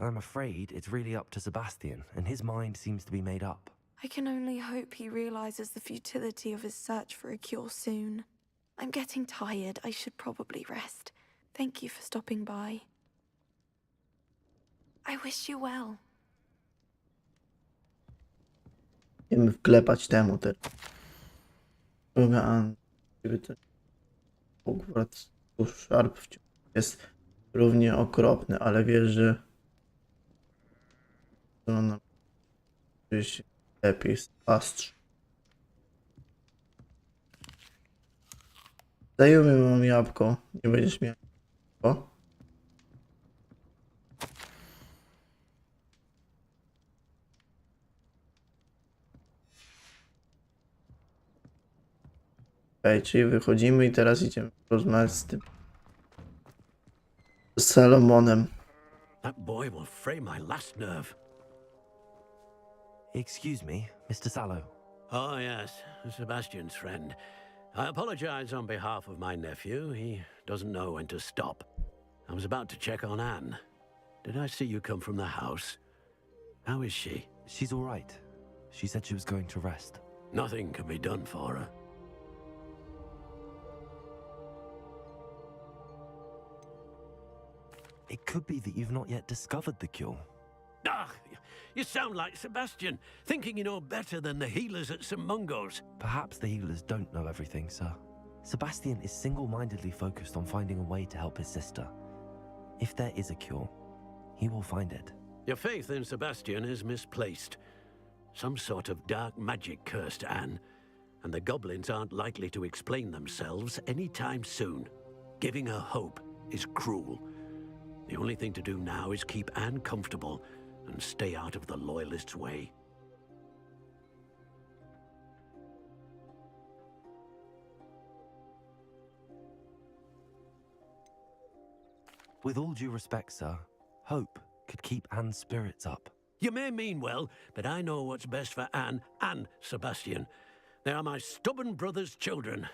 I'm afraid it's really up to Sebastian, and his mind seems to be made up. I can only hope he realizes the futility of his search for a cure soon. I'm getting tired. I should probably rest. Thank you for stopping by. I wish you well. Idziemy wklepać temu teraz. Druga Hogwart Sharp wciąż jest równie okropny, ale wiesz, że ona się lepiej spastrzy. Dajemy mam jabłko, nie będziesz miał. O. Okej, czyli wychodzimy i teraz idziemy rozmawiać z tym Salomonem. That boy will fray my last nerve. Excuse me, Mr. Sallow. Oh, yes, Sebastian's friend. I apologize on behalf of my nephew. He doesn't know when to stop. I was about to check on Anne. Did I see you come from the house? How is she? She's all right. She said she was going to rest. Nothing can be done for her. It could be that you've not yet discovered the cure. Ah, you sound like Sebastian, thinking you know better than the healers at St. Mungo's. Perhaps the healers don't know everything, sir. Sebastian is single-mindedly focused on finding a way to help his sister. If there is a cure, he will find it. Your faith in Sebastian is misplaced. Some sort of dark magic cursed Anne, and the goblins aren't likely to explain themselves anytime soon. Giving her hope is cruel. The only thing to do now is keep Anne comfortable and stay out of the Loyalists' way. With all due respect, sir, hope could keep Anne's spirits up. You may mean well, but I know what's best for Anne and Sebastian. They are my stubborn brother's children.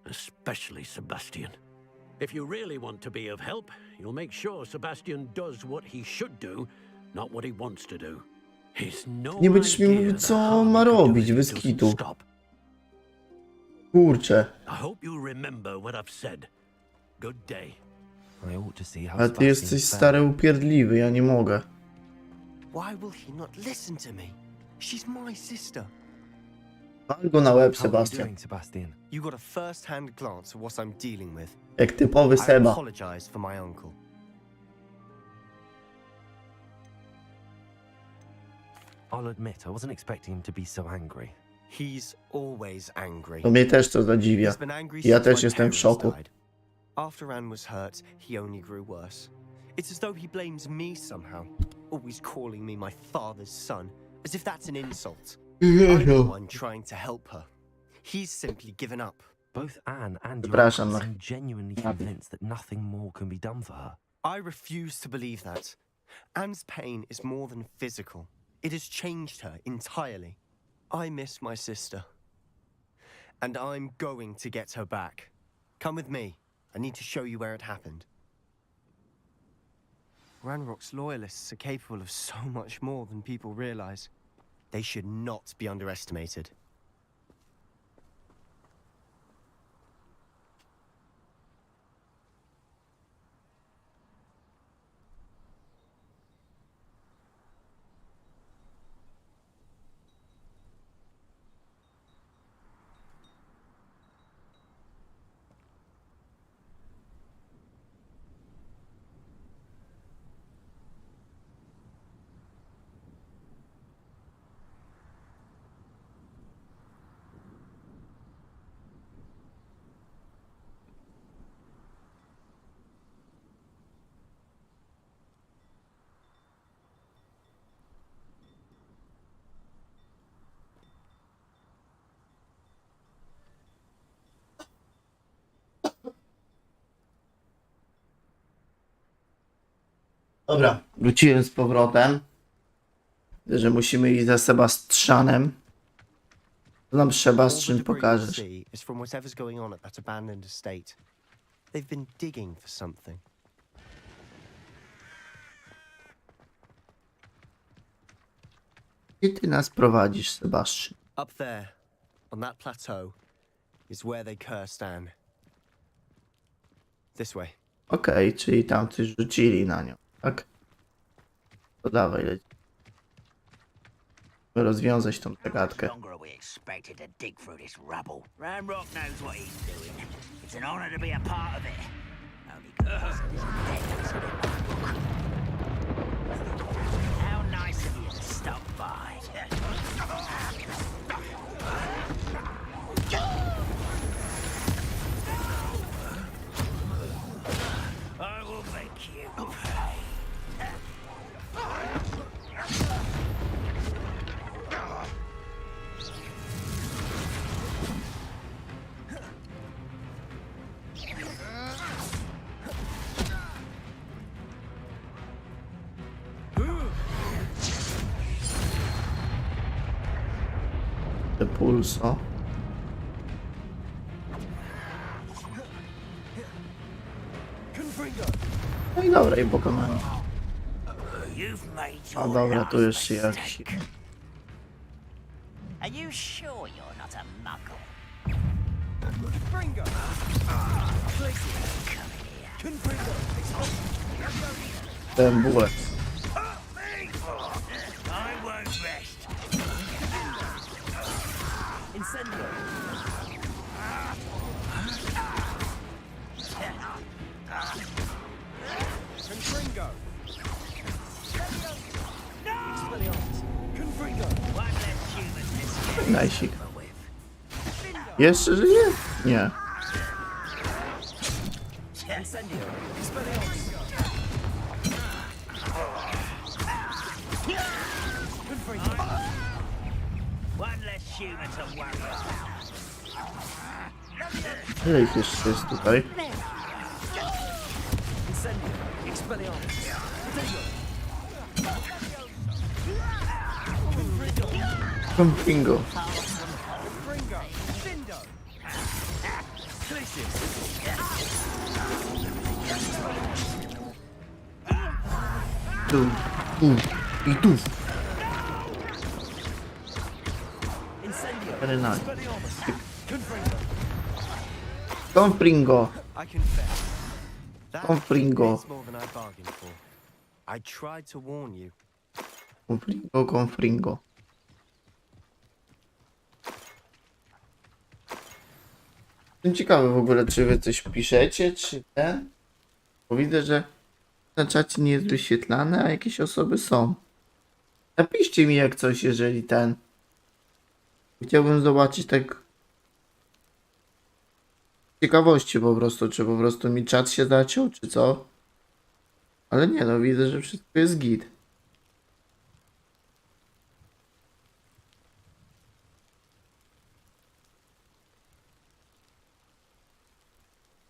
Especially Sebastian. If you really want to be of help, you'll make sure Sebastian does what he should do, not what he wants to do. He's no Nie będziesz mi mówił, co on ma robić, bez kitu. Kurczę. I hope you remember what I've said. Good day. I ought to see how Ale ty jesteś stary upierdliwy, ja nie mogę. Why will he not listen to me? She's my sister. Wal go na łeb, How are you Sebastian. doing, Sebastian? You got a first-hand glance at what I'm dealing with. Jak typowy I Seba. apologize for my uncle. I'll admit, I wasn't expecting him to be so angry. He's always angry. To mnie też to zadziwia. He's been angry Ja since też my jestem w parents szoku. died. After Anne was hurt, he only grew worse. It's as though he blames me somehow, always calling me my father's son, as if that's an insult. I'm the one trying to help her. He's simply given up. Both Anne and your Przepraszam, uncle no. seem genuinely convinced that nothing more can be done for her. I refuse to believe that. Anne's pain is more than physical. It has changed her entirely. I miss my sister. And I'm going to get her back. Come with me. I need to show you where it happened. Ranrock's loyalists are capable of so much more than people realize. They should not be underestimated. Dobra, wróciłem z powrotem. Że musimy iść za Sebastianem. To nam trzeba, z czym pokażesz. Is from whatever's going on at that abandoned estate. They've been digging for something. Gdzie ty nas prowadzisz, Sebastian? Up there, on that plateau, is where they cursed Anne. This way. Okej, czyli tam coś rzucili na nią, tak? To dawaj, leć. Rozwiązać tą zagadkę. Longer are we expected to dig through this rubble? Ramrock knows what he's doing. It's an honor to be a part of it. Only because of this dead isn't in my book. How nice of you to stop by. I will make you pay. Te pulso. No i dobra, i pokonanie. A dobra, tu jeszcze jakiś. Are you sure you're not a muggle? Confringo! Ten bułek. I won't rest. Incendio! Confringo! Confringo! One less human this Najsik. Jeszcze żyje? Nie. Incendio! Expelliarmus! Confringo! one less human to worry about. Ile ich jeszcze jest tutaj? Incendio! Expelliarmus! Confringo. Confringo! Findo! Tu. I tu. Incendio! Very nice. Expelliarmus! Confringo! Confringo. I confess. That Confringo. is more than I bargained for. I tried to warn you. Confringo, confringo. Jestem ciekawy w ogóle, czy wy coś piszecie, czy ten? Bo widzę, że na czacie nie jest wyświetlane, a jakieś osoby są. Napiszcie mi jak coś, jeżeli ten... Chciałbym zobaczyć tak... z ciekawości po prostu, czy po prostu mi czat się zaciął, czy co? Ale nie, no widzę, że wszystko jest git.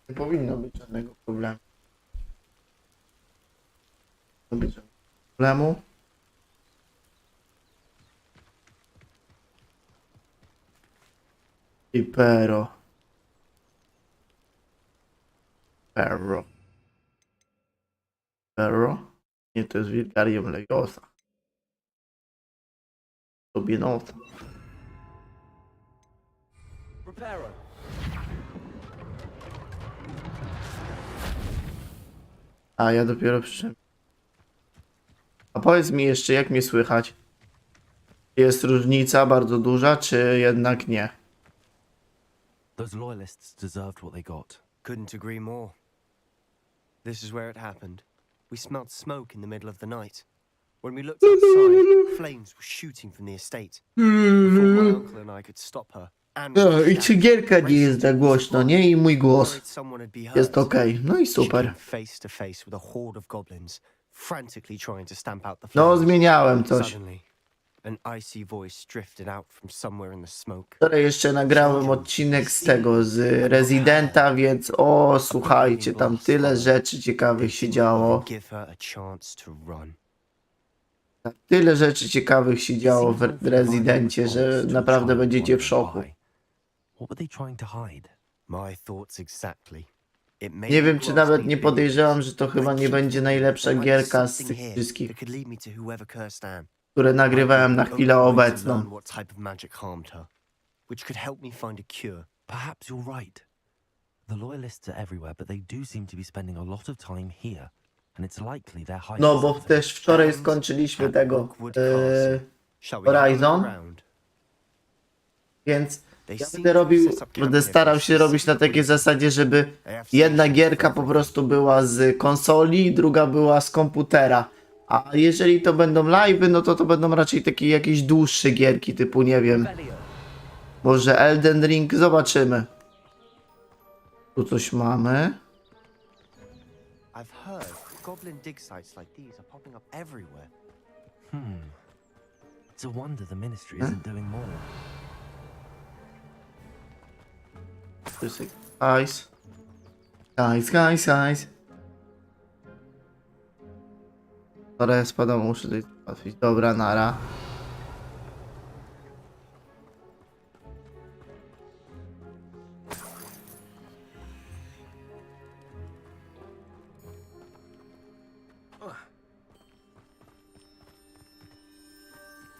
Nie powinno być żadnego problemu. Nie powinno być żadnego problemu. I pero. Pero. Pero? Nie, to jest Wilgarium Legosa. Sobie nota. Reparo. A ja dopiero przyszedłem. A powiedz mi jeszcze, jak mnie słychać? Jest różnica bardzo duża, czy jednak nie? Those loyalists deserved what they got. Couldn't agree more. This is where it happened. We smelled smoke in the middle of the night. When we looked outside, flames were shooting from the estate. Before my uncle and I could stop her, No, i cygierka nie jest za głośno, nie? I mój głos jest okej. No i super. Face to face with a horde of goblins, frantically trying to stamp out the No, flames. zmieniałem coś. Suddenly, an icy voice drifted out from somewhere in the smoke. Wczoraj jeszcze nagrałem odcinek z tego, z Residenta, więc o, słuchajcie, tam tyle rzeczy ciekawych się działo. Give her a chance to run. Tyle rzeczy ciekawych się działo w Residencie, że naprawdę będziecie w szoku. What were they trying to hide? My thoughts exactly. It made Nie me wiem, czy grasp nawet me nie big. podejrzewam, że to chyba nie będzie najlepsza There might be gierka z something tych here wszystkich, that could lead me to whoever cursed Anne. które nagrywałem na chwilę obecną. Learn what type of magic harmed her, which could help me find a cure. Perhaps you're right. The loyalists are everywhere, but they do seem to be spending a lot of time here. And it's likely they're hiding No, bo something. też wczoraj skończyliśmy tego Shall we have a look Horizon, around? więc They ja seem będę to robił, set up camp będę here starał for się robić na takiej zasadzie, żeby They have jedna stations gierka for po everything. prostu była z konsoli, druga była z komputera. A jeżeli to będą live'y, no to będą raczej takie jakieś dłuższe gierki, typu nie wiem, Revelio. może Elden Ring, zobaczymy. Tu coś mamy. I've heard goblin dig sites like these are popping up everywhere. It's a wonder the ministry isn't doing more. Tu jest guys. Guys. Dobra, ja spadam, muszę tutaj załatwić. Dobra, nara.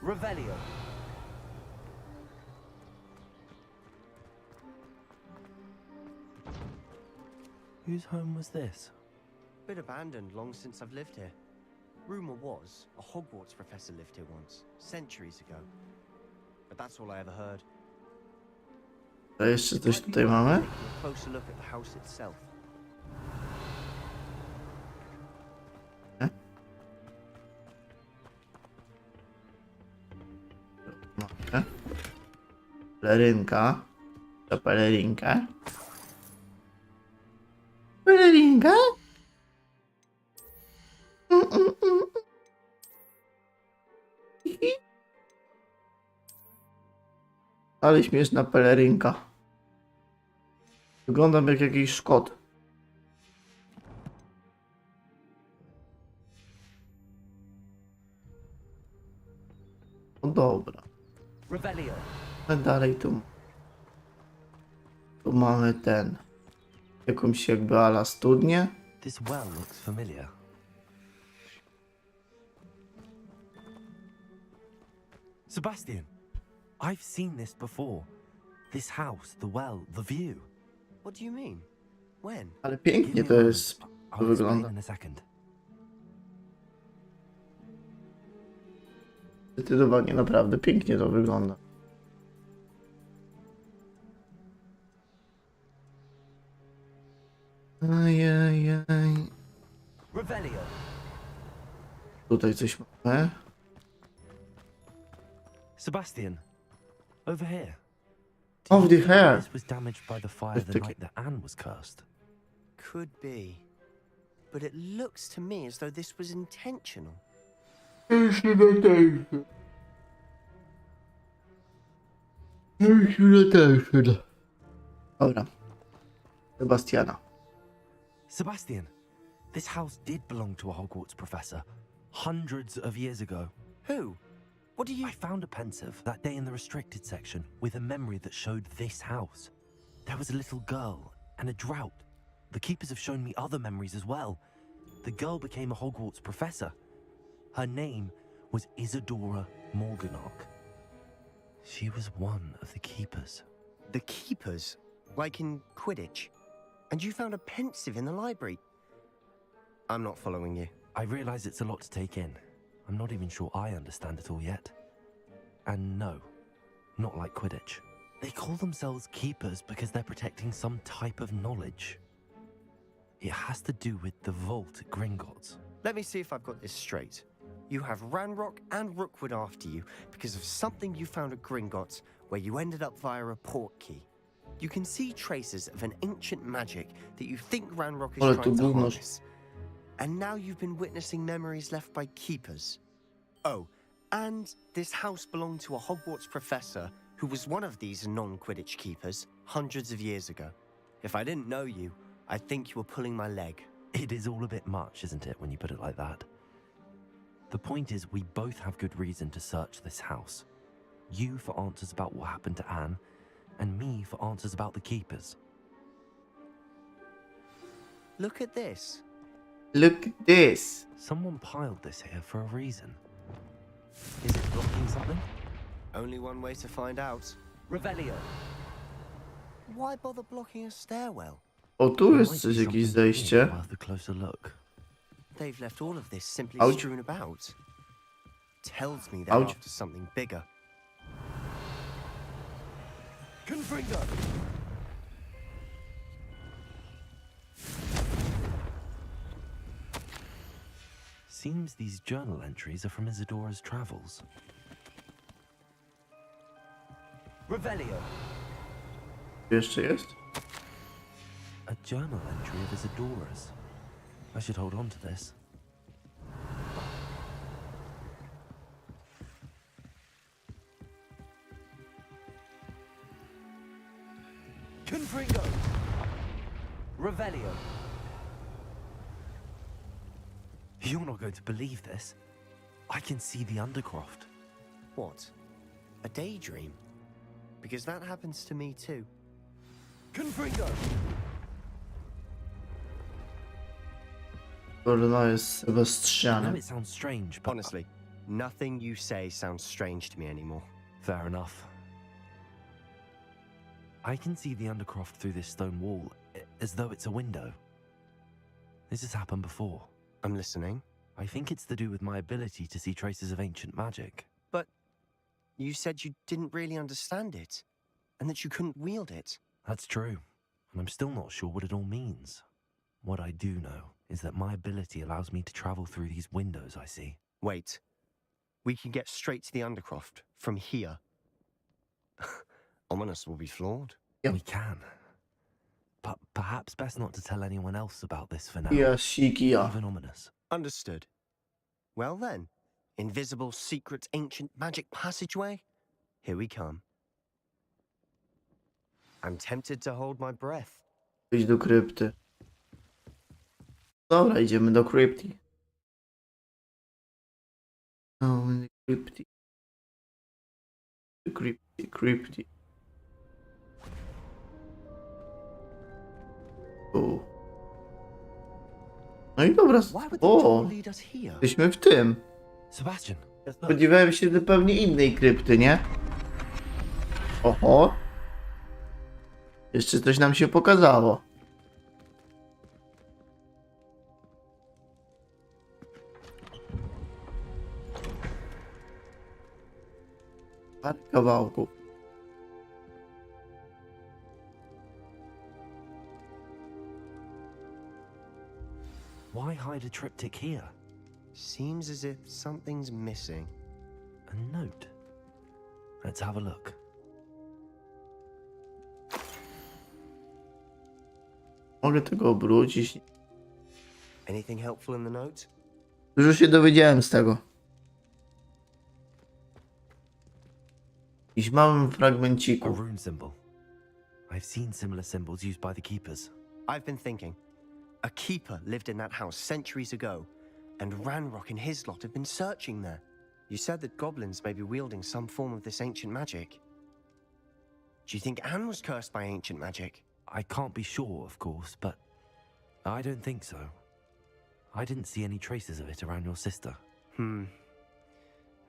Revelio. Whose home was this? Been abandoned long since I've lived here. Rumor was a Hogwarts professor lived here once, centuries ago. But that's all I ever heard. A jeszcze coś tutaj mamy? Taking a closer look at the house itself. Mamy. Pelerynka. To pelerynka. Pelerynka? Ale śmieszna pelerynka. Wyglądam jak jakiś Szkot. No dobra. Revelio. A dalej tu. Tu mamy ten. Jakąś jakby ala studnię. This well looks familiar. Sebastian, I've seen this before. This house, the well, the view. What do you mean? When? Ale Give pięknie me to a jest. moment. To I'll explain wygląda. in a second. Zdecydowanie naprawdę pięknie to wygląda. Ajajaj. Revelio. Tutaj coś mamy. Sebastian, over here. Of the hair. This was damaged by the fire Let's the take night that Anne was cursed. Could be. But it looks to me as though this was intentional. Dobra. Sebastiana. Sebastian, this house did belong to a Hogwarts professor hundreds of years ago. Who? What do you... I found a pensive that day in the restricted section with a memory that showed this house. There was a little girl and a drought. The keepers have shown me other memories as well. The girl became a Hogwarts professor. Her name was Isadora Morganach. She was one of the keepers. The keepers? Like in Quidditch? And you found a pensive in the library? I'm not following you. I realize it's a lot to take in. I'm not even sure I understand it all yet. And no, not like Quidditch. They call themselves keepers because they're protecting some type of knowledge. It has to do with the vault at Gringotts. Let me see if I've got this straight. You have Ranrock and Rookwood after you because of something you found at Gringotts where you ended up via a port key. You can see traces of an ancient magic that you think Ranrock is trying to harness. And now you've been witnessing memories left by keepers. Oh, and this house belonged to a Hogwarts professor who was one of these non-Quidditch keepers hundreds of years ago. If I didn't know you, I'd think you were pulling my leg. It is all a bit much, isn't it, when you put it like that? The point is, we both have good reason to search this house. You for answers about what happened to Anne, and me for answers about the keepers. Look at this. Look at this. Someone piled this here for a reason. Is it blocking something? Only one way to find out. Revelio. Why bother blocking a stairwell? O, tu jest coś, jakieś zejście. Worth a closer look. They've left all of this simply Ouch. strewn about. Tells me they're Ouch. after something bigger. Confringo! Seems these journal entries are from Isadora's travels. Revelio. Jeszcze jest? A journal entry of Isadora's. I should hold on to this. Confringo. Revelio. You're not going to believe this. I can see the Undercroft. What? A daydream? Because that happens to me too. Confringo! Porno jest I know Sebastianem. it sounds strange, but Honestly, nothing you say sounds strange to me anymore. fair enough. I can see the Undercroft through this stone wall, as though it's a window. This has happened before. I'm listening. I think it's to do with my ability to see traces of ancient magic. But you said you didn't really understand it, and that you couldn't wield it. That's true, and I'm still not sure what it all means. What I do know is that my ability allows me to travel through these windows I see. Wait. We can get straight to the Undercroft from here. Ominous will be flawed. Yep. We can. But perhaps best not to tell anyone else about this for now. Ja, siki, ja. Even ominous. Understood. Well then, invisible, secret, ancient magic passageway? Here we come. I'm tempted to hold my breath. Idź do krypty. Dobra, idziemy do krypty. No, krypty. Krypty, krypty. O. No i dobra. Why would the O, door lead us here? jesteśmy w tym. Sebastian! Spodziewałem się zupełnie innej krypty, nie? Oho. Jeszcze coś nam się pokazało. Parę kawałków. Why hide a triptych here? Seems as if something's missing. A note. Let's have a look. Mogę tego obrócić. Anything helpful in the note? Dużo się dowiedziałem z tego. W jakimś małym A fragmenciku. rune symbol. I've seen similar symbols used by the keepers. I've been thinking. A keeper lived in that house centuries ago, and Ranrock and his lot have been searching there. You said that goblins may be wielding some form of this ancient magic. Do you think Anne was cursed by ancient magic? I can't be sure, of course, but I don't think so. I didn't see any traces of it around your sister.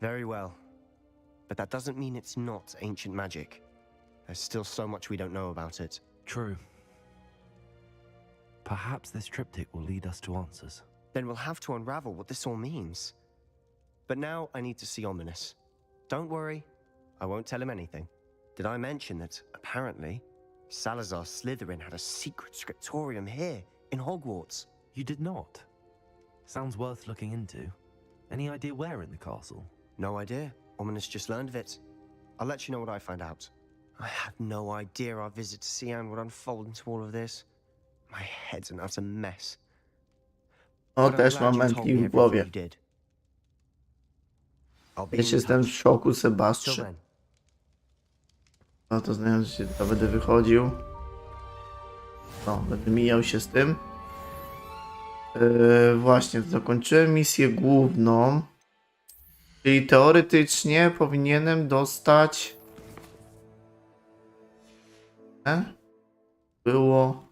Very well. but that doesn't mean it's not ancient magic. There's still so much we don't know about it. True. Perhaps this triptych will lead us to answers. Then we'll have to unravel what this all means. But now I need to see Ominous. Don't worry, I won't tell him anything. Did I mention that, apparently, Salazar Slytherin had a secret scriptorium here in Hogwarts? You did not? Sounds worth looking into. Any idea where in the castle? No idea. Ominous just learned of it. I'll let you know what I find out. I had no idea our visit to Sian would unfold into all of this. My head's an utter mess. O, też mam mętlik w głowie. Też jestem w szoku, Sebastian. No to znając się, to będę wychodził. No, będę mijał się z tym. Właśnie, zakończyłem misję główną. Czyli teoretycznie powinienem dostać... Było...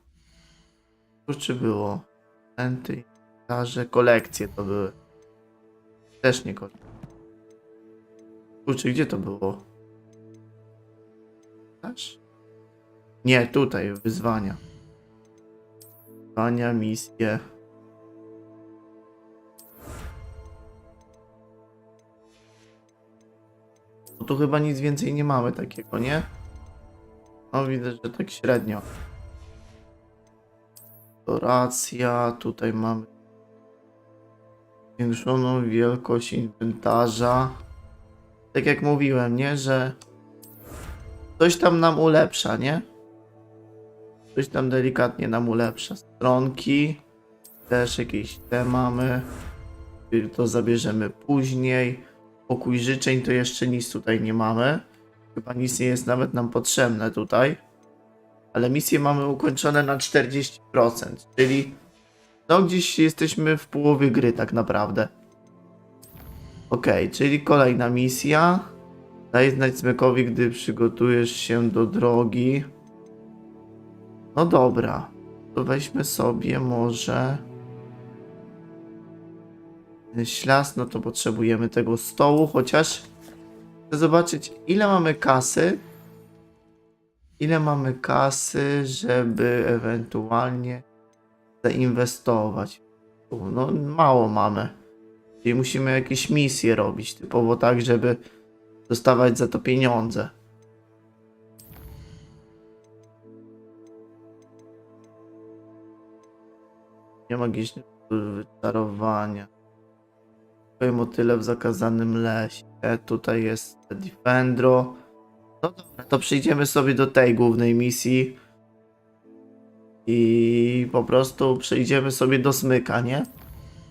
Czy było? Enty, kolekcje to były. Też nie kolekcje. Kurczę, gdzie to było? Też? Nie, tutaj, wyzwania. Wyzwania, misje. No tu chyba nic więcej nie mamy takiego, nie? No widzę, że tak średnio. Racja, tutaj mamy zwiększoną wielkość inwentarza. Tak jak mówiłem, nie, że coś tam nam ulepsza, nie? Coś tam delikatnie nam ulepsza. Stronki, też jakieś te mamy. To zabierzemy później. Pokój życzeń to jeszcze nic tutaj nie mamy. Chyba nic nie jest nawet nam potrzebne tutaj. Ale misje mamy ukończone na 40%, czyli no gdzieś jesteśmy w połowie gry tak naprawdę. Okej, czyli kolejna misja. Daj znać Smykowi, gdy przygotujesz się do drogi. No dobra, to weźmy sobie może... Ślas, no to potrzebujemy tego stołu, chociaż chcę zobaczyć, ile mamy kasy. Ile mamy kasy, żeby ewentualnie zainwestować? No mało mamy. Czyli musimy jakieś misje robić, typowo tak, żeby dostawać za to pieniądze. Nie magiczne wyczarowania. Motyle w zakazanym lesie. Tutaj jest Defendro. No dobra, to przejdziemy sobie do tej głównej misji. I po prostu przejdziemy sobie do Smyka, nie?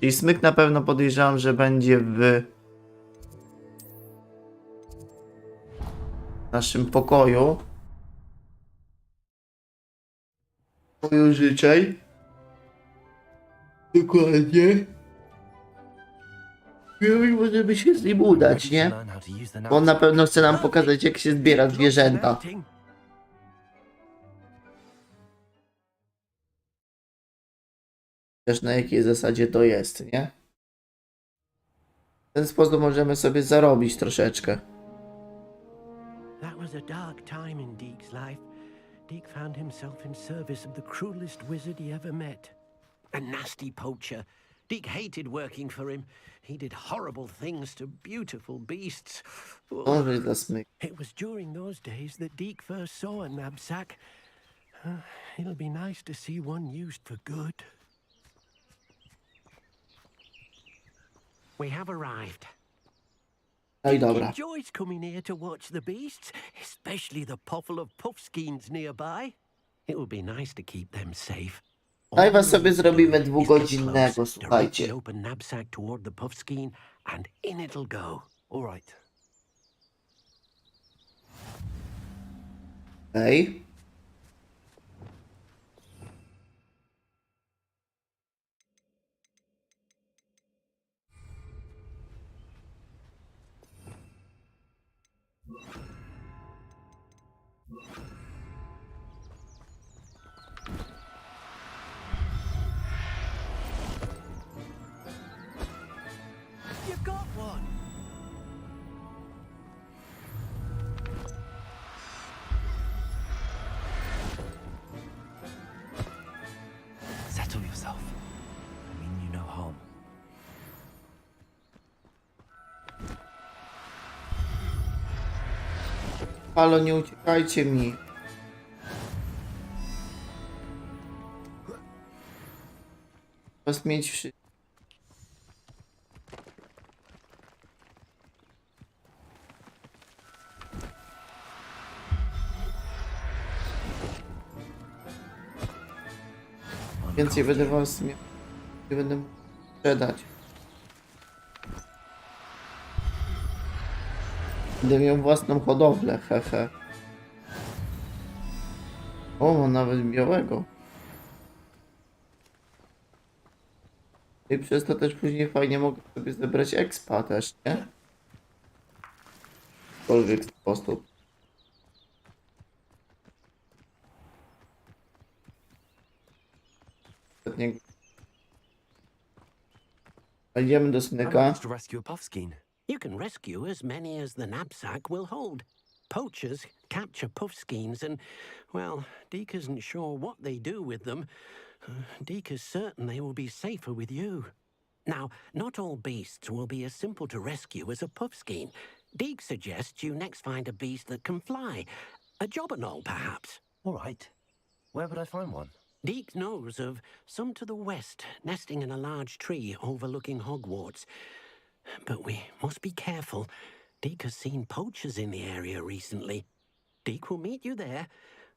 Czyli Smyk na pewno podejrzewam, że będzie w naszym pokoju. Pokoju życzeń. Dokładnie. I możemy się z nim udać, nie? Bo on na pewno chce nam pokazać, jak się zbiera zwierzęta. Też na jakiej zasadzie to jest, nie? W ten sposób możemy sobie zarobić troszeczkę. That was a dark time in Deke's life. Deke found himself in service of the cruelest wizard he ever met. A nasty poacher. Deke hated working for him. He did horrible things to beautiful beasts. It was during those days that Deke first saw a knapsack. It'll be nice to see one used for good. We have arrived. No i dobra. Enjoys coming here to watch the beasts, especially the puffle of puffskeins nearby. It will be nice to keep them safe. Live'a sobie zrobimy dwugodzinnego, słuchajcie. Open knapsack toward the puffskein and in it'll go. All right. Okej. Halo, nie uciekajcie mi. Was mieć wszystko. Więcej będę was nie będę mógł sprzedać. Będę miał własną hodowlę, hehe. O, mam nawet białego. I przez to też później fajnie mogę sobie zebrać expa też, nie? W jakikolwiek sposób. Ostatniego. Idziemy do I smyka. managed to rescue a puffskein. You can rescue as many as the knapsack will hold. Poachers capture puffskeins and, well, Deke isn't sure what they do with them. Deke is certain they will be safer with you. Now, not all beasts will be as simple to rescue as a puffskein. Deke suggests you next find a beast that can fly. A jobberknoll, perhaps. All right. Where would I find one? Deke knows of some to the west, nesting in a large tree overlooking Hogwarts. But we must be careful. Deke has seen poachers in the area recently. Deke will meet you there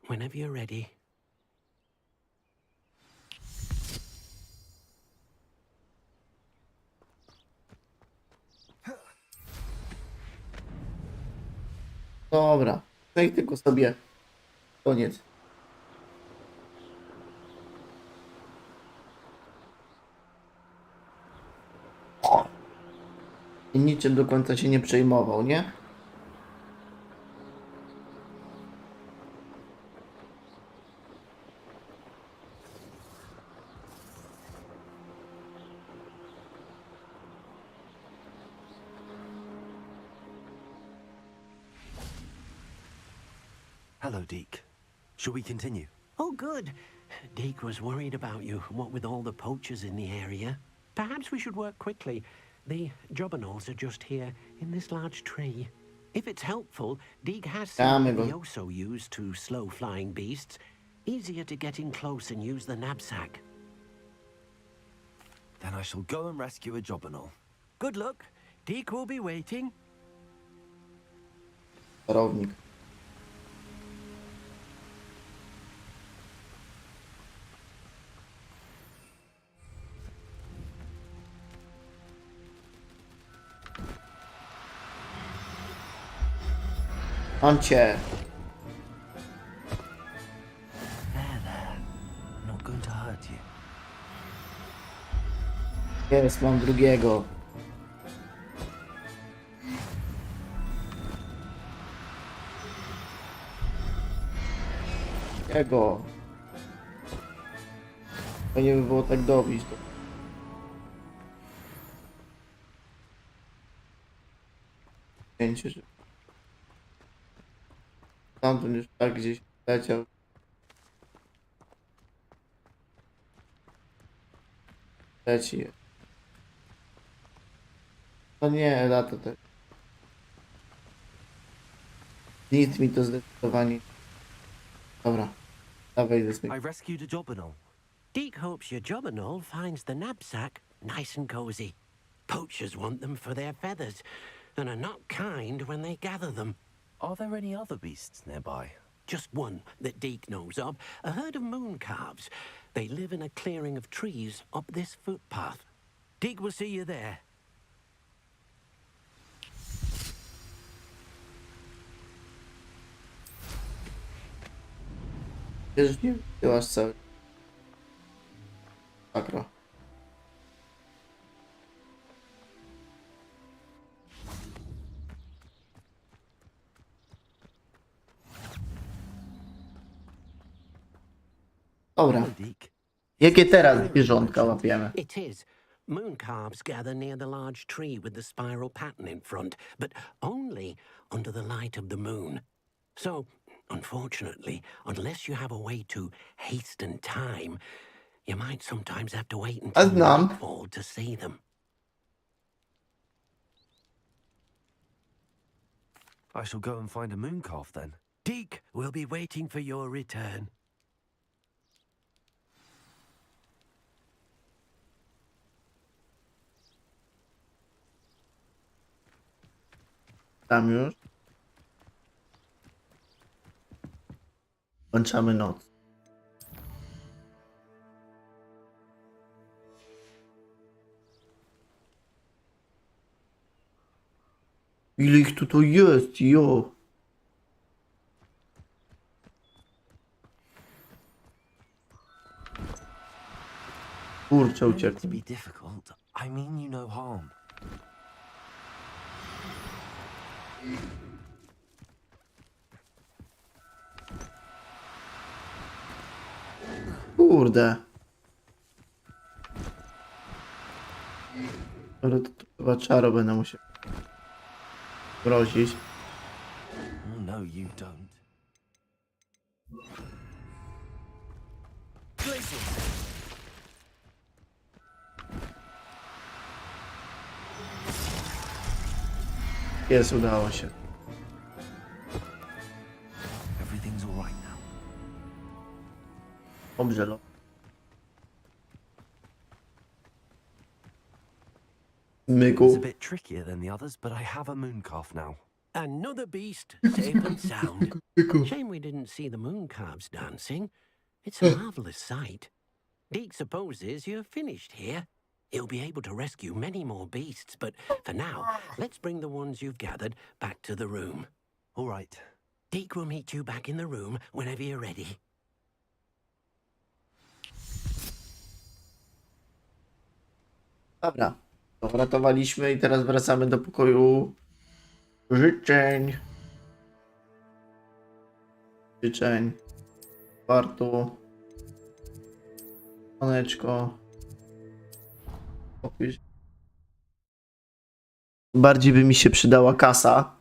whenever you're ready. Dobra. No i tylko sobie. Koniec. I niczym do końca się nie przejmował, nie? Hello, Deke. Shall we continue? Oh, good. Deke was worried about you, what with all the poachers in the area. Perhaps we should work quickly. The jobberknolls are just here in this large tree. If it's helpful, Deke has seen what they also use to slow flying beasts. Easier to get in close and use the knapsack. Then I shall go and rescue a jobberknoll. Good luck. Deke will be waiting. Sterownik. Mam cię. There. I'm not going to hurt you. Jest, mam drugiego. Jego. To nie by było tak dobić. Zdjęcie, że tamten już tak gdzieś leciał. Leci. No nie, lata też. Nic mi to zdecydowanie. Dobra. Dawaj ze I rescued a jobberknoll. Deke hopes your jobberknoll finds the knapsack nice and cozy. Poachers want them for their feathers, and are not kind when they gather them. Are there any other beasts nearby? Just one that Deke knows of, a herd of moon calves. They live in a clearing of trees up this footpath. Deke will see you there. Wiesz, nie byłaś cały. Akro. Dobra. Jakie teraz zwierzątka łapiemy? It is. Moon calves gather near the large tree with the spiral pattern in front, but only under the light of the moon. So, unfortunately, unless you have a way to hasten time, you might sometimes have to wait until nightfall to see them. I shall go and find a moon calf then. Deke will be waiting for your return. Tam już. Kończamy noc. Ile ich tutaj jest, jo! Kurczę, To uciekł. be difficult. I mean you no harm. Kurde. Ale to chyba czaro będę musiał grozić. Oh, no, you don't. Jest, udało się. Everything's all right now. Dobrze, lo. It's a Myku. bit trickier than the others, but I have a moon calf now. Another beast, safe and sound. Shame we didn't see the moon calves dancing. It's a marvelous sight. Deke supposes you're finished here. He'll be able to rescue many more beasts, but for now, let's bring the ones you've gathered back to the room. All right. Deke will meet you back in the room whenever you're ready. Dobra. To uratowaliśmy i teraz wracamy do pokoju życzeń. Życzeń. Hogwartu. Słoneczko. Opisz. Bardziej by mi się przydała kasa.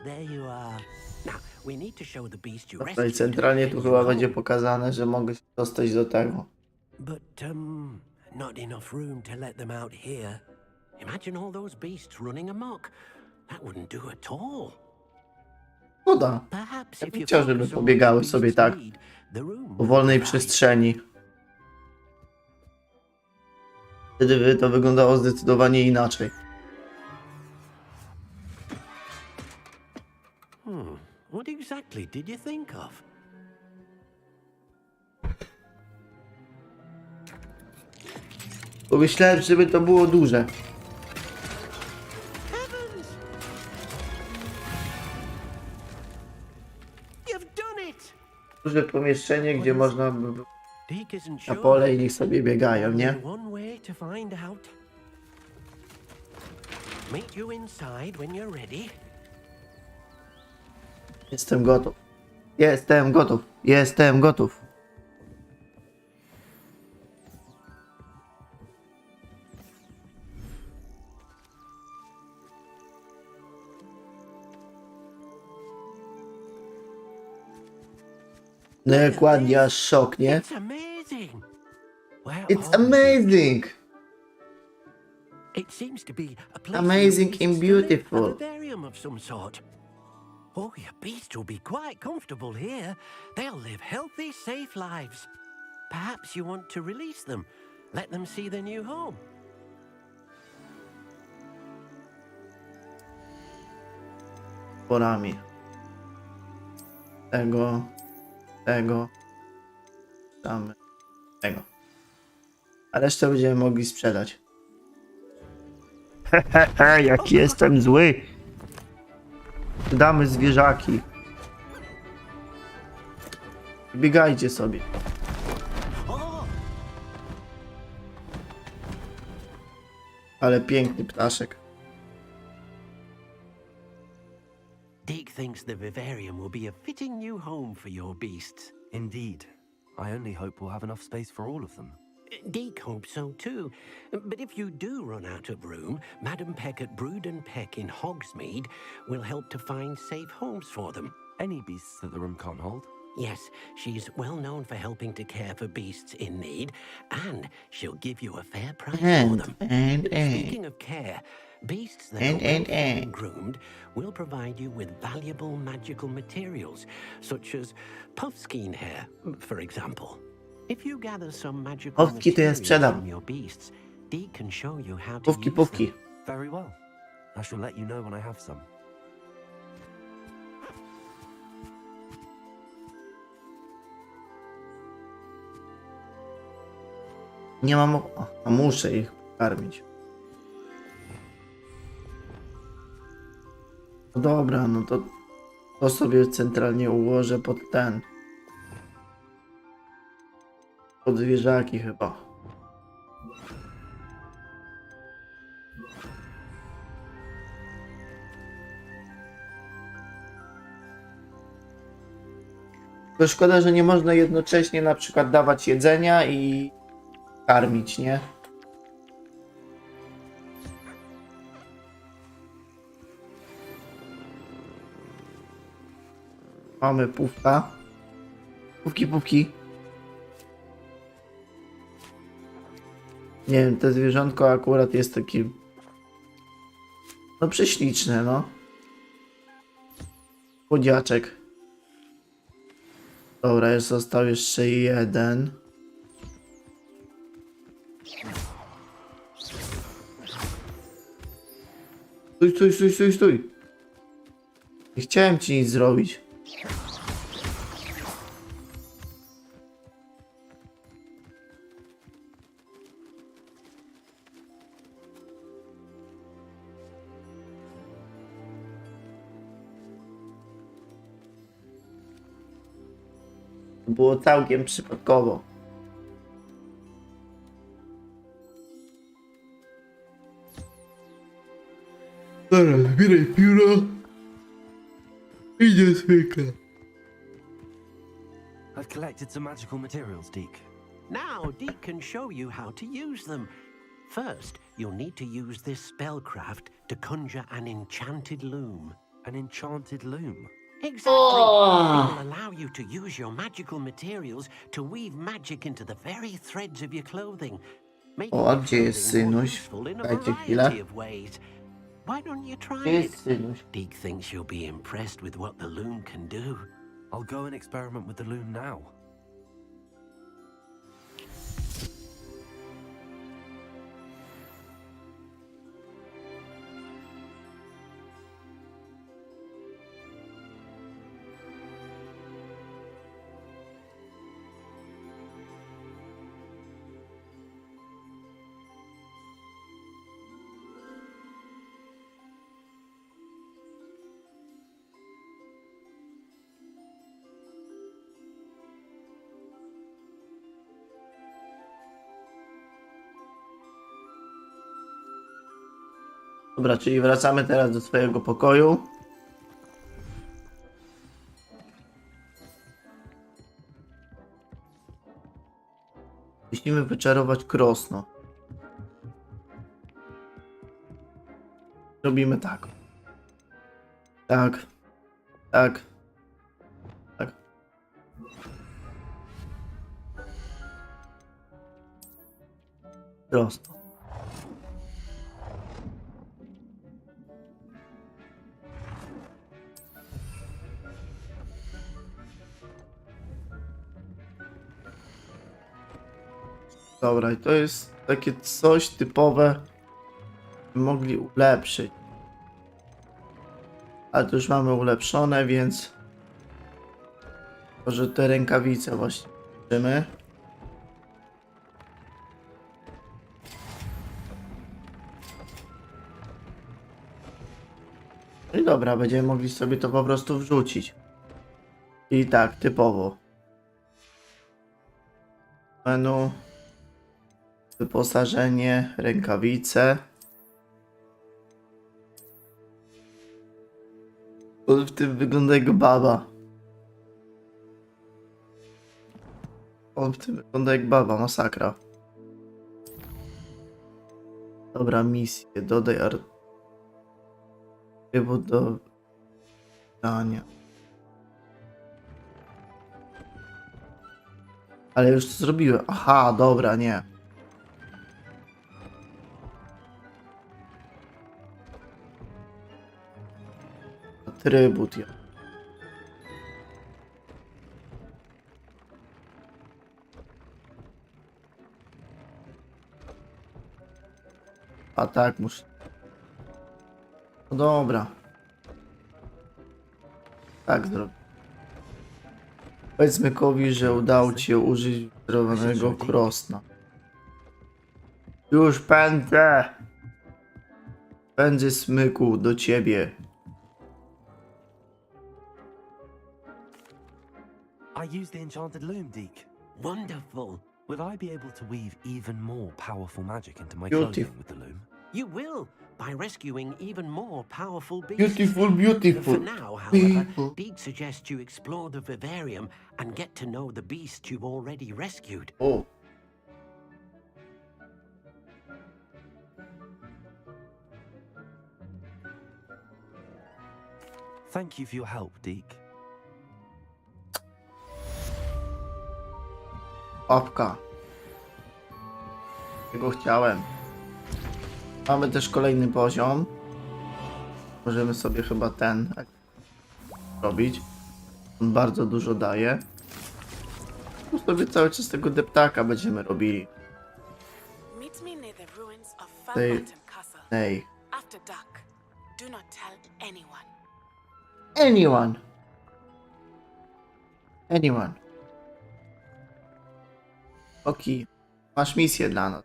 There you are. Now, we need to show the beast you Tutaj rescued. centralnie tu chyba będzie pokazane, że mogę się dostać do tego. But, not enough room to let them out here. Imagine all those beasts running amok. That wouldn't do at all. Szkoda. Perhaps Ja if bym you chciał, żeby focus on pobiegały what sobie beasts tak need, the room po will wolnej be right. przestrzeni. Wtedy by to wyglądało zdecydowanie inaczej. What exactly did you think of? Pomyślałem, żeby to było duże. Heavens! You've done it! Duże pomieszczenie, gdzie można Deke isn't na sure. pole i niech sobie biegają, nie? Only one way to find out. Meet you inside when you're ready. Jestem gotów. Jestem gotów. Jestem gotów. No jak ładnie, aż szok, nie? It's amazing. Where It's are we? amazing! It seems to be a place Amazing for and beasts to live, beautiful. a vivarium of some sort. Oh, your beasts will be quite comfortable here. They'll live healthy, safe lives. Perhaps you want to release them. Let them see their new home. Porami. Tego. A resztę będziemy mogli sprzedać. Hehehe, jaki jestem zły. Damy zwierzaki. Biegajcie sobie. Ale piękny ptaszek. Deke thinks the vivarium will be a fitting new home for your beasts. Indeed. I only hope we'll have enough space for all of them. Deke hopes so too. But if you do run out of room, Madam Peck at Brood and Peck in Hogsmeade will help to find safe homes for them. Any beasts that the room can't hold? Yes, she's well known for helping to care for beasts in need, and she'll give you a fair price for them. Speaking of care, Beasts that are well fed and groomed will provide you with valuable magical materials, such as puffskein hair, for example. If you gather some magical Puffki to ja materials sprzedam. from your beasts, Dee can show you how to Pufki, use pufki. them. Very well. I shall let you know when I have some. Nie mam... A muszę ich karmić. No dobra, no to sobie centralnie ułożę pod ten. Pod zwierzaki chyba. To szkoda, że nie można jednocześnie na przykład dawać jedzenia i karmić, nie? Mamy pufka. Pufki, pufki. Nie wiem, to zwierzątko akurat jest taki... No prześliczne, no. Chodziaczek. Dobra, już został jeszcze jeden. Stój. Nie chciałem ci nic zrobić. Było całkiem przypadkowo. Dobra, zbieraj pióro. Idzie zwykle. I've collected some magical materials, Deke. Now, Dee can show you how to use them. First, you'll need to use this spellcraft to conjure an enchanted loom. An enchanted loom? Exactly. It will allow you to use your magical materials to weave magic into the very threads of your clothing. making O, a your gdzie jest clothing more synuś? useful in a Dajcie variety chwilę. of ways. Why don't you try Gdzie jest it? synuś? Deke thinks you'll be impressed with what the loom can do. I'll go and experiment with the loom now. Dobra, czyli wracamy teraz do swojego pokoju. Musimy wyczarować krosno. Robimy tak. Tak. Tak. Tak. Krosno. Dobra, i to jest takie coś typowe, mogli ulepszyć. Ale to już mamy ulepszone, więc może te rękawice właśnie bierzemy. No i dobra, będziemy mogli sobie to po prostu wrzucić. I tak, typowo. Menu. Wyposażenie, rękawice. On w tym wygląda jak baba. On w tym wygląda jak baba, masakra. Dobra, misję. Dodaj trybu do dania. Ale już to zrobiłem. Aha, dobra, nie. Atrybut. A tak muszę. No dobra. Tak zrobię. Powiedz Smykowi, że udało ci się użyć sterowanego krosna. Już pędzę! Pędzę, Smyku, do ciebie. I used the enchanted loom, Deek. Wonderful. Will I be able to weave even more powerful magic into my Beautiful. clothing with the loom? You will, by rescuing even more powerful beasts. Beautiful, beautiful. For now, however, Beautiful. Deek suggests you explore the vivarium and get to know the beast you've already rescued. O. Thank you for your help, Deek. Łapka. Tego chciałem. Mamy też kolejny poziom. Możemy sobie chyba ten robić. On bardzo dużo daje. Tu sobie cały czas tego deptaka będziemy robili. Meet me near the ruins of Tej- Falbaton Castle. Ej. After dark. Do not tell anyone. Anyone. Okej. Masz misję dla nas,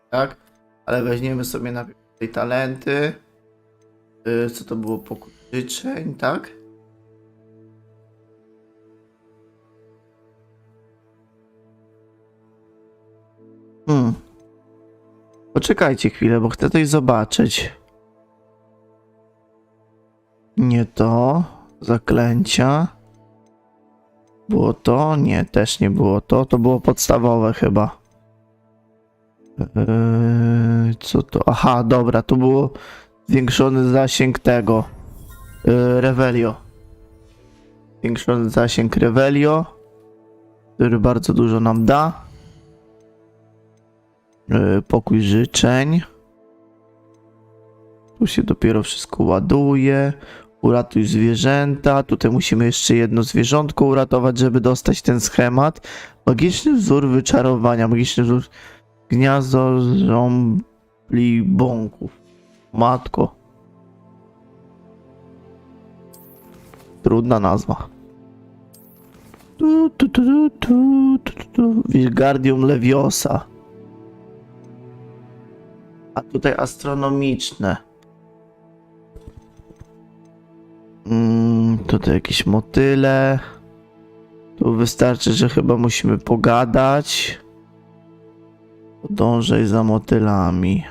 tak? Ale weźmiemy sobie najpierw tej talenty. Co to było? Pokój życzeń, tak? Poczekajcie chwilę, bo chcę coś zobaczyć. Nie to. Zaklęcia. Było to? Nie, też nie było to. To było podstawowe chyba. Co to? Aha, dobra, to było zwiększony zasięg tego. Revelio. Zwiększony zasięg Revelio, który bardzo dużo nam da. Pokój życzeń. Tu się dopiero wszystko ładuje. Uratuj zwierzęta. Tutaj musimy jeszcze jedno zwierzątko uratować, żeby dostać ten schemat. Magiczny wzór wyczarowania. Magiczny wzór gniazdo żąbli bąków. Matko. Trudna nazwa. Wilgardium Leviosa. A tutaj astronomiczne. Tutaj jakieś motyle. Tu wystarczy, że chyba musimy pogadać. Podążaj za motylami.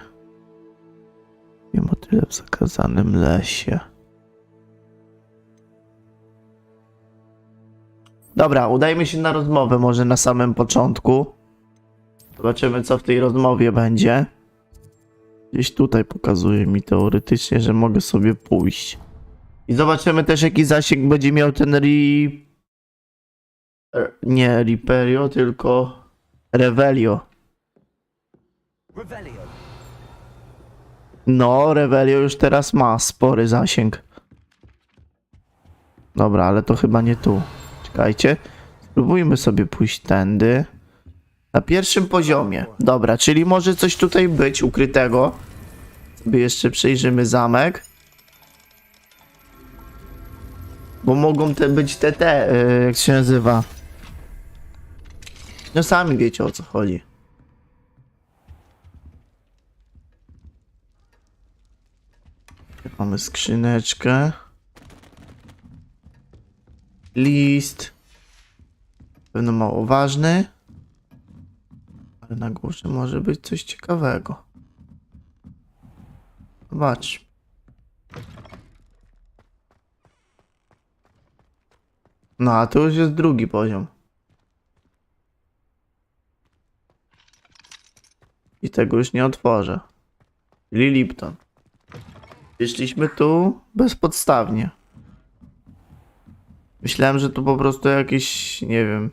I motyle w zakazanym lesie. Dobra, udajmy się na rozmowę może na samym początku. Zobaczymy, co w tej rozmowie będzie. Gdzieś tutaj pokazuje mi teoretycznie, że mogę sobie pójść. I zobaczymy też, jaki zasięg będzie miał ten nie Riperio, tylko Revelio. Revelio. No, Revelio już teraz ma spory zasięg. Dobra, ale to chyba nie tu. Czekajcie. Spróbujmy sobie pójść tędy. Na pierwszym poziomie. Dobra, czyli może coś tutaj być ukrytego. Sobie jeszcze przejrzymy zamek. Bo mogą być te, jak się nazywa. No sami wiecie, o co chodzi. Mamy skrzyneczkę. List. Pewno mało ważny. Ale na górze może być coś ciekawego. Zobacz. No a to już jest drugi poziom. I tego już nie otworzę. Czyli Lipton. Wyszliśmy tu bezpodstawnie. Myślałem, że tu po prostu jakieś, nie wiem,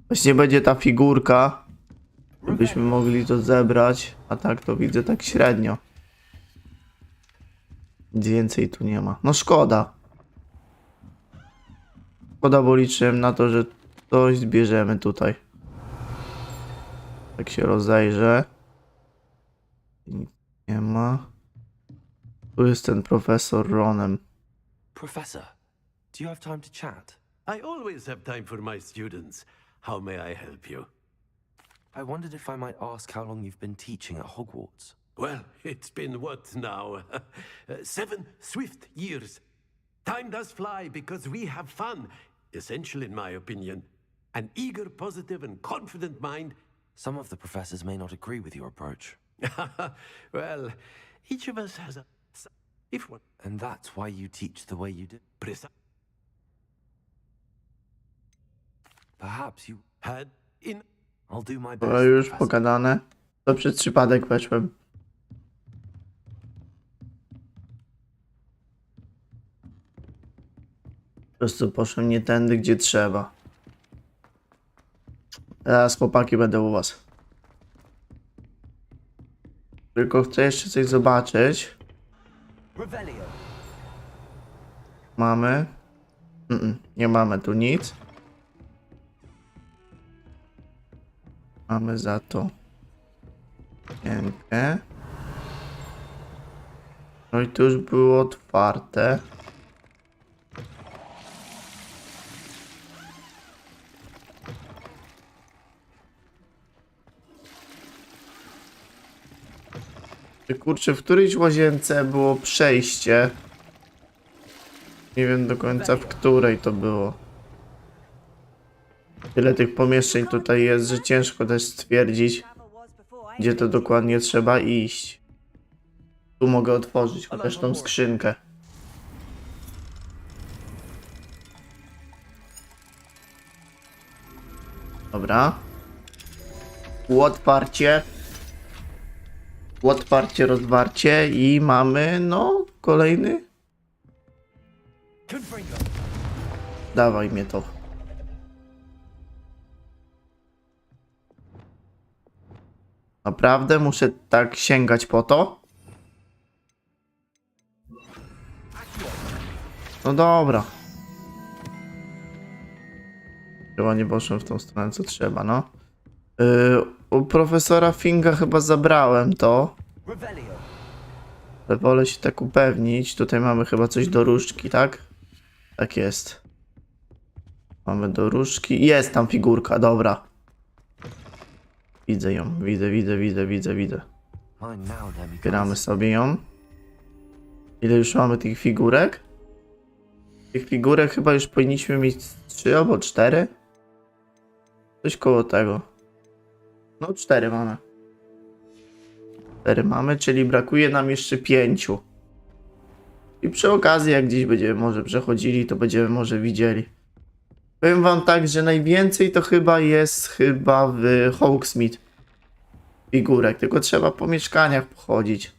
właśnie będzie ta figurka, żebyśmy mogli to zebrać, a tak to widzę tak średnio. Nic więcej tu nie ma. No szkoda. szkoda, bo liczyłem na to, że coś zbierzemy tutaj. Tak się rozejrzę. Nic nie ma. Tu jest ten profesor Ronem. Professor, do you have time to chat? I always have time for my students. How may I help you? I wondered if I might ask how long you've been teaching at Hogwarts. Well, it's been what now? 7 swift years. Time does fly because we have fun. Essential in my opinion. An eager, positive and confident mind. Some of the professors may not agree with your approach. Well, each of us has a... If one... And that's why you teach the way you do. Perhaps you had in... I'll do my best. To już Professor. pogadane. To przez przypadek weszłem. Po prostu poszłem nie tędy, gdzie trzeba. Teraz, chłopaki, będę u was. Tylko chcę jeszcze coś zobaczyć. Revelio. Mamy. Nie mamy tu nic. Mamy za to pięknie. No i tu już było otwarte. Kurczę, w którejś łazience było przejście. Nie wiem do końca, w której to było. Tyle tych pomieszczeń tutaj jest, że ciężko też stwierdzić, gdzie to dokładnie trzeba iść. Tu mogę otworzyć chociaż tą skrzynkę. Dobra. Otwarcie. Otwarcie, rozwarcie i mamy, no, kolejny. Dawaj mnie to. Naprawdę muszę tak sięgać po to? No dobra. Chyba nie poszłem w tą stronę, co trzeba, no. U profesora Finga chyba zabrałem to. Ale wolę się tak upewnić. Tutaj mamy chyba coś do różdżki, tak? Tak jest. Mamy do różdżki. Jest tam figurka, dobra. Widzę ją, widzę. Zbieramy sobie ją. Ile już mamy tych figurek? Tych figurek chyba już powinniśmy mieć 3 albo 4. Coś koło tego. No 4 mamy. 4 mamy, czyli brakuje nam jeszcze 5. I przy okazji, jak gdzieś będziemy może przechodzili, to będziemy może widzieli. Powiem wam tak, że najwięcej to chyba jest w Hogsmeade figurek, tylko trzeba po mieszkaniach pochodzić.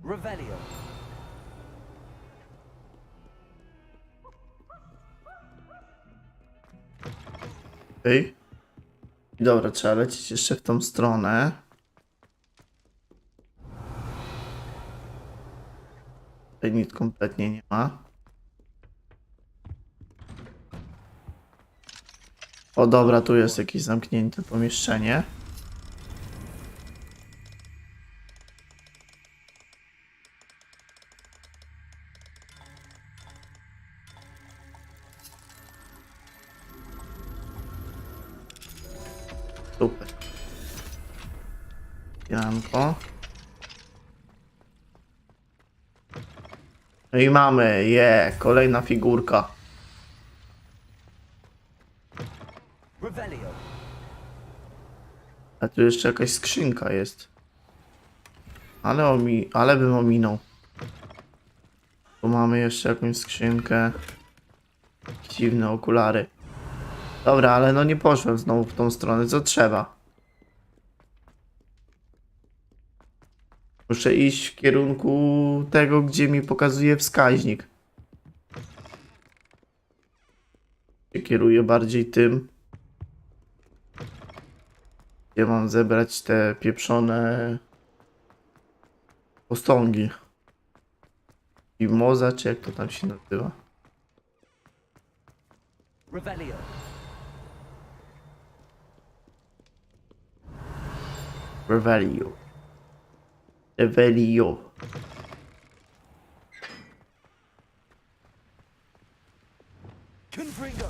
Revelio. Okej. Dobra, trzeba lecieć jeszcze w tą stronę. Tutaj nic kompletnie nie ma. O dobra, tu jest jakieś zamknięte pomieszczenie. Super. Janko. No i mamy, kolejna figurka. Revelio. A tu jeszcze jakaś skrzynka jest. Ale bym ominął. Tu mamy jeszcze jakąś skrzynkę. Dziwne okulary. Dobra, ale no nie poszłem znowu w tą stronę, co trzeba. Muszę iść w kierunku tego, gdzie mi pokazuje wskaźnik. Się kieruję bardziej tym. Gdzie mam zebrać te pieprzone posągi? I moza, czy jak to tam się nazywa? Revelio. Revelio. Revelio. Confringo.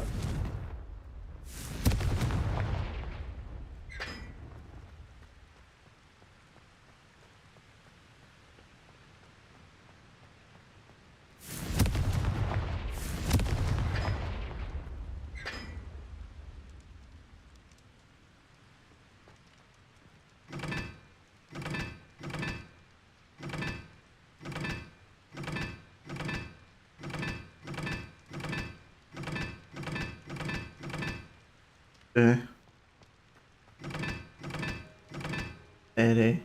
Ery.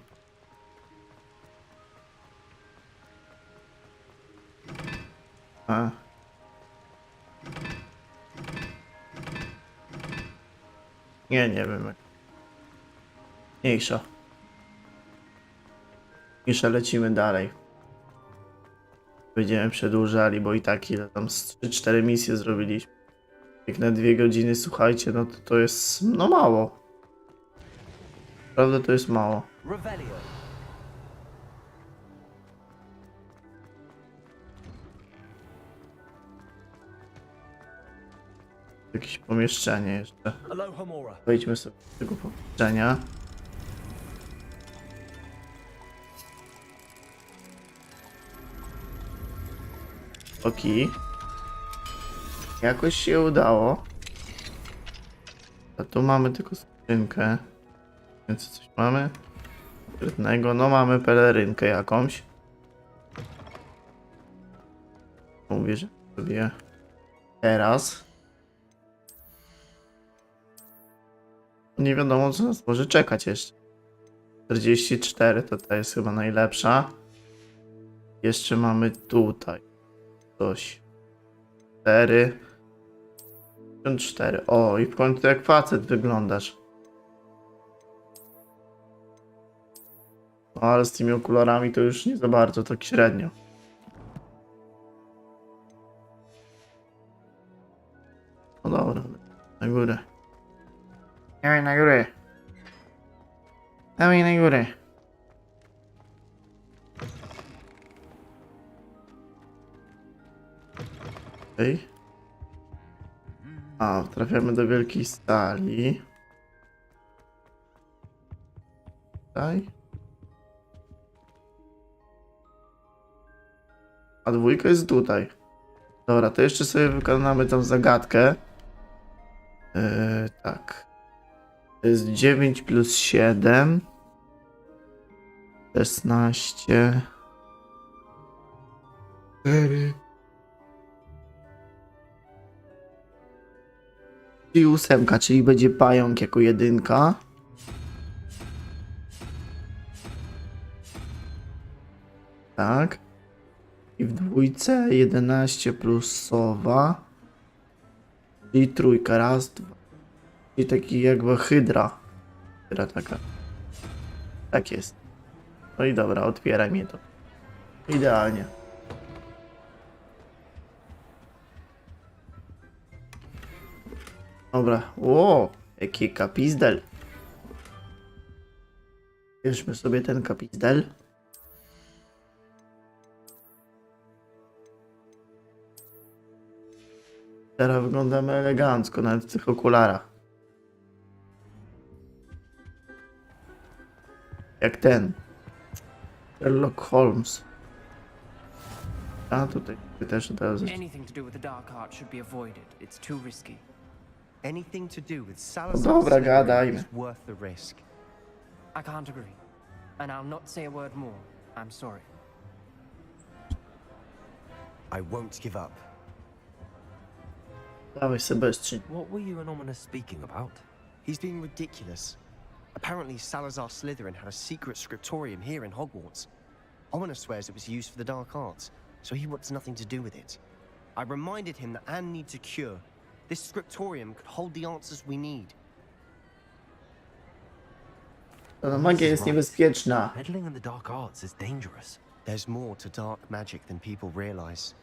A. Nie wiem jak. Mniejsza. Mniejsza, lecimy dalej. Będziemy przedłużali, bo i tak ile tam z 3-4 misje zrobiliśmy. Jak na 2 godziny, słuchajcie, no to jest no mało. Prawda, to jest mało. Revelio. Jakieś pomieszczenie jeszcze. Alohomora. Wejdźmy sobie do tego pomieszczenia. Okej. Jakoś się udało. A tu mamy tylko skrzynkę. Więc coś mamy konkretnego. No mamy pelerynkę jakąś. Mówię, że sobie teraz. Nie wiadomo, co nas może czekać jeszcze. 44 to ta jest chyba najlepsza. Jeszcze mamy tutaj coś. 4. 4. O, i w końcu jak facet wyglądasz. No, ale z tymi okularami to już nie za bardzo, tak średnio. No dobra, na górę. Dawaj na górę. Dawaj na górę. Okej. A, trafiamy do wielkiej stali. Tutaj. A 2 jest tutaj. Dobra, to jeszcze sobie wykonamy tą zagadkę. Tak. To jest 9 plus 7. 16. 4. I 8, czyli będzie pająk jako jedynka. Tak. I w 2 11 plus sowa. I 3, raz, 2. I taki jakby hydra. Hydra taka. Tak jest. No i dobra, otwieraj mnie to. Idealnie. Dobra. Ło, jaki kapizdel. Bierzmy sobie ten kapizdel. Teraz wyglądamy elegancko, nawet w tych okularach. Jak ten. Sherlock Holmes. A tutaj też teraz. Anything to do with the dark art should be avoided. It's too risky. Anything to do with No Salazar's dobra, Slytherin gadajmy. is worth the risk. I can't agree. And I'll not say a word more. I'm sorry. I won't give up. Dawaj, Sebastian. What were you and Ominous speaking about? He's being ridiculous. Apparently, Salazar Slytherin had a secret scriptorium here in Hogwarts. Ominous swears it was used for the dark arts, so he wants nothing to do with it. I reminded him that Anne needs a cure. This scriptorium could hold the answers we need. Ta magia jest niebezpieczna. Meddling in the dark arts is dangerous. There's more to dark magic than people realize.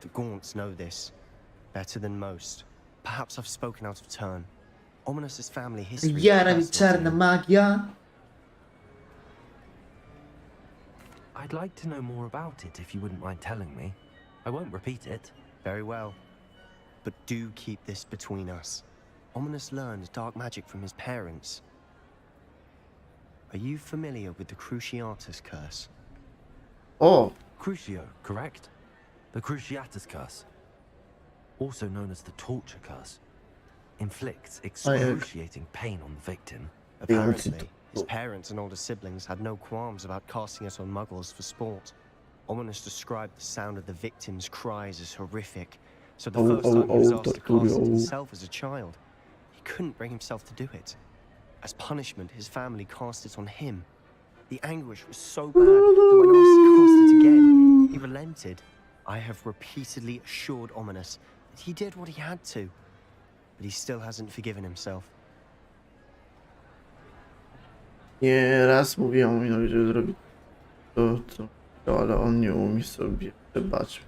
The Gaunts know this better than most. Perhaps I've spoken out of turn. Ominous's family history is Jara mi personal to czarna me. magia. I'd like to know more about it if you wouldn't mind telling me. I won't repeat it. Very well. But do keep this between us. Ominous learned dark magic from his parents. Are you familiar with the Cruciatus curse? O, Crucio, correct? The Cruciatus curse. Also known as the torture curse. Inflicts excruciating pain on the victim. Apparently, his parents and older siblings had no qualms about casting it on muggles for sport. Ominous described the sound of the victim's cries as horrific, so the first time he was asked to cast it himself as a child, he couldn't bring himself to do it. As punishment, his family cast it on him. The anguish was so bad that when asked to cast it again, he relented. I have repeatedly assured Ominous that he did what he had to, but he still hasn't forgiven himself. nie raz mówiłem mi, że zrobić to, ale on nie umie sobie wybaczyć.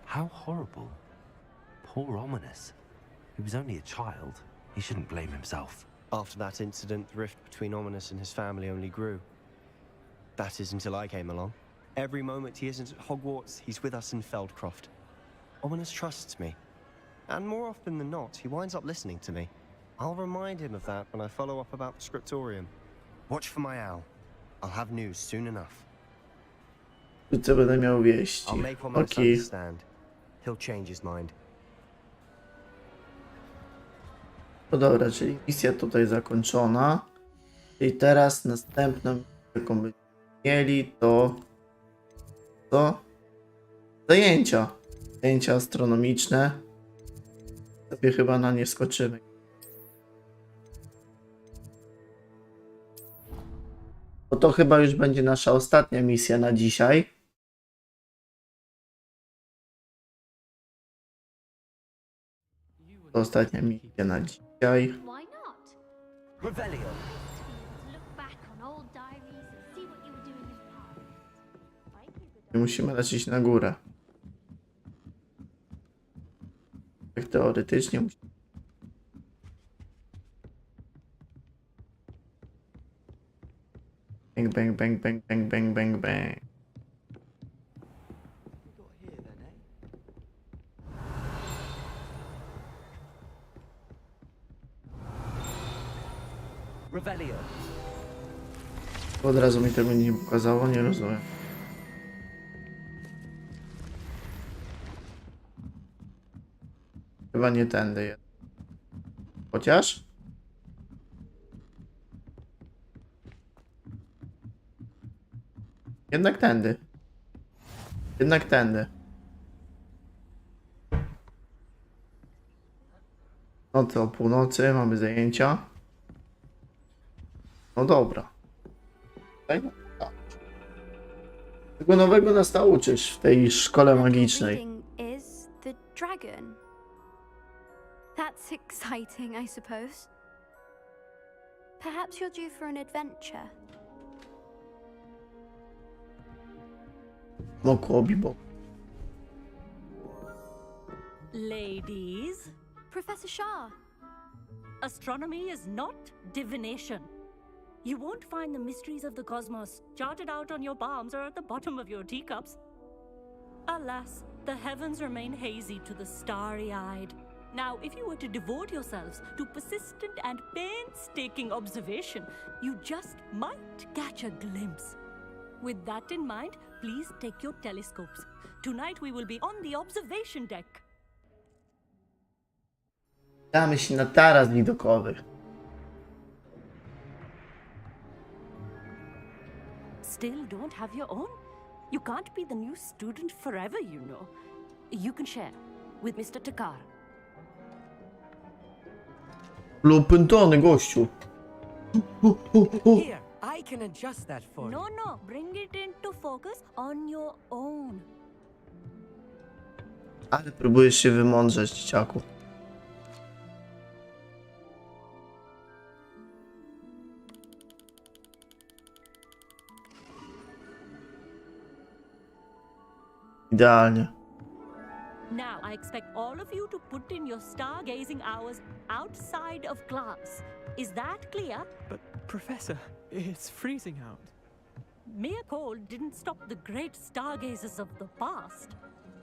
How horrible. Poor Ominous. He was only a child. He shouldn't blame himself. After that incident, the rift between Ominous and his family only grew. That is until I came along. Every moment he isn't at Hogwarts, he's with us in Feldcroft. Ominous trusts me. And more often than not, he winds up listening to me. I'll remind him of that when I follow up about the scriptorium. Watch for my owl. I'll have news soon enough. Wkrótce będę miał wieści. I'll make Ominous Okej. understand. He'll change his mind. No dobra, czyli misja tutaj zakończona. I teraz następną, jaką będziemy mieli, to zajęcia. Zajęcia astronomiczne. Sobie chyba na nie skoczymy. Bo to chyba już będzie nasza ostatnia misja na dzisiaj. To ostatnia misja na dzisiaj. Why not? Revelio. Look back on old diaries and see what you were doing in past. I musimy lecieć na górę. Tak teoretycznie musimy. Bang, bang, bang, bang, bang, bang, bang, bang. Revelio. Od razu mi tego nie pokazało, nie rozumiem. Chyba nie tędy jest. Chociaż? Jednak tędy. Jednak tędy. No to o północy mamy zajęcia. No dobra. Tak? Tego nowego nas nauczysz w tej szkole magicznej. Reading is the dragon. That's exciting, I suppose. Perhaps you're due for an adventure. Mokłobi, bo. Ladies, Professor Shah. astronomy is not divination. You won't find the mysteries of the cosmos charted out on your palms or at the bottom of your teacups. Alas, the heavens remain hazy to the starry-eyed. Now, if you were to devote yourselves to persistent and painstaking observation, you just might catch a glimpse. With that in mind, please take your telescopes. Tonight we will be on the observation deck. Damy się na taras widokowy. Still don't have your own? You can't be the new student forever, you know. You can share with Mr. Takar. Lupentony, gościu. Here, I can adjust that for you. No, bring it into focus on your own. Ale próbujesz się wymądrzeć, dzieciaku. Idealnie. Now, I expect all of you to put in your stargazing hours outside of class. Is that clear? But, Professor, it's freezing out. Mere cold didn't stop the great stargazers of the past.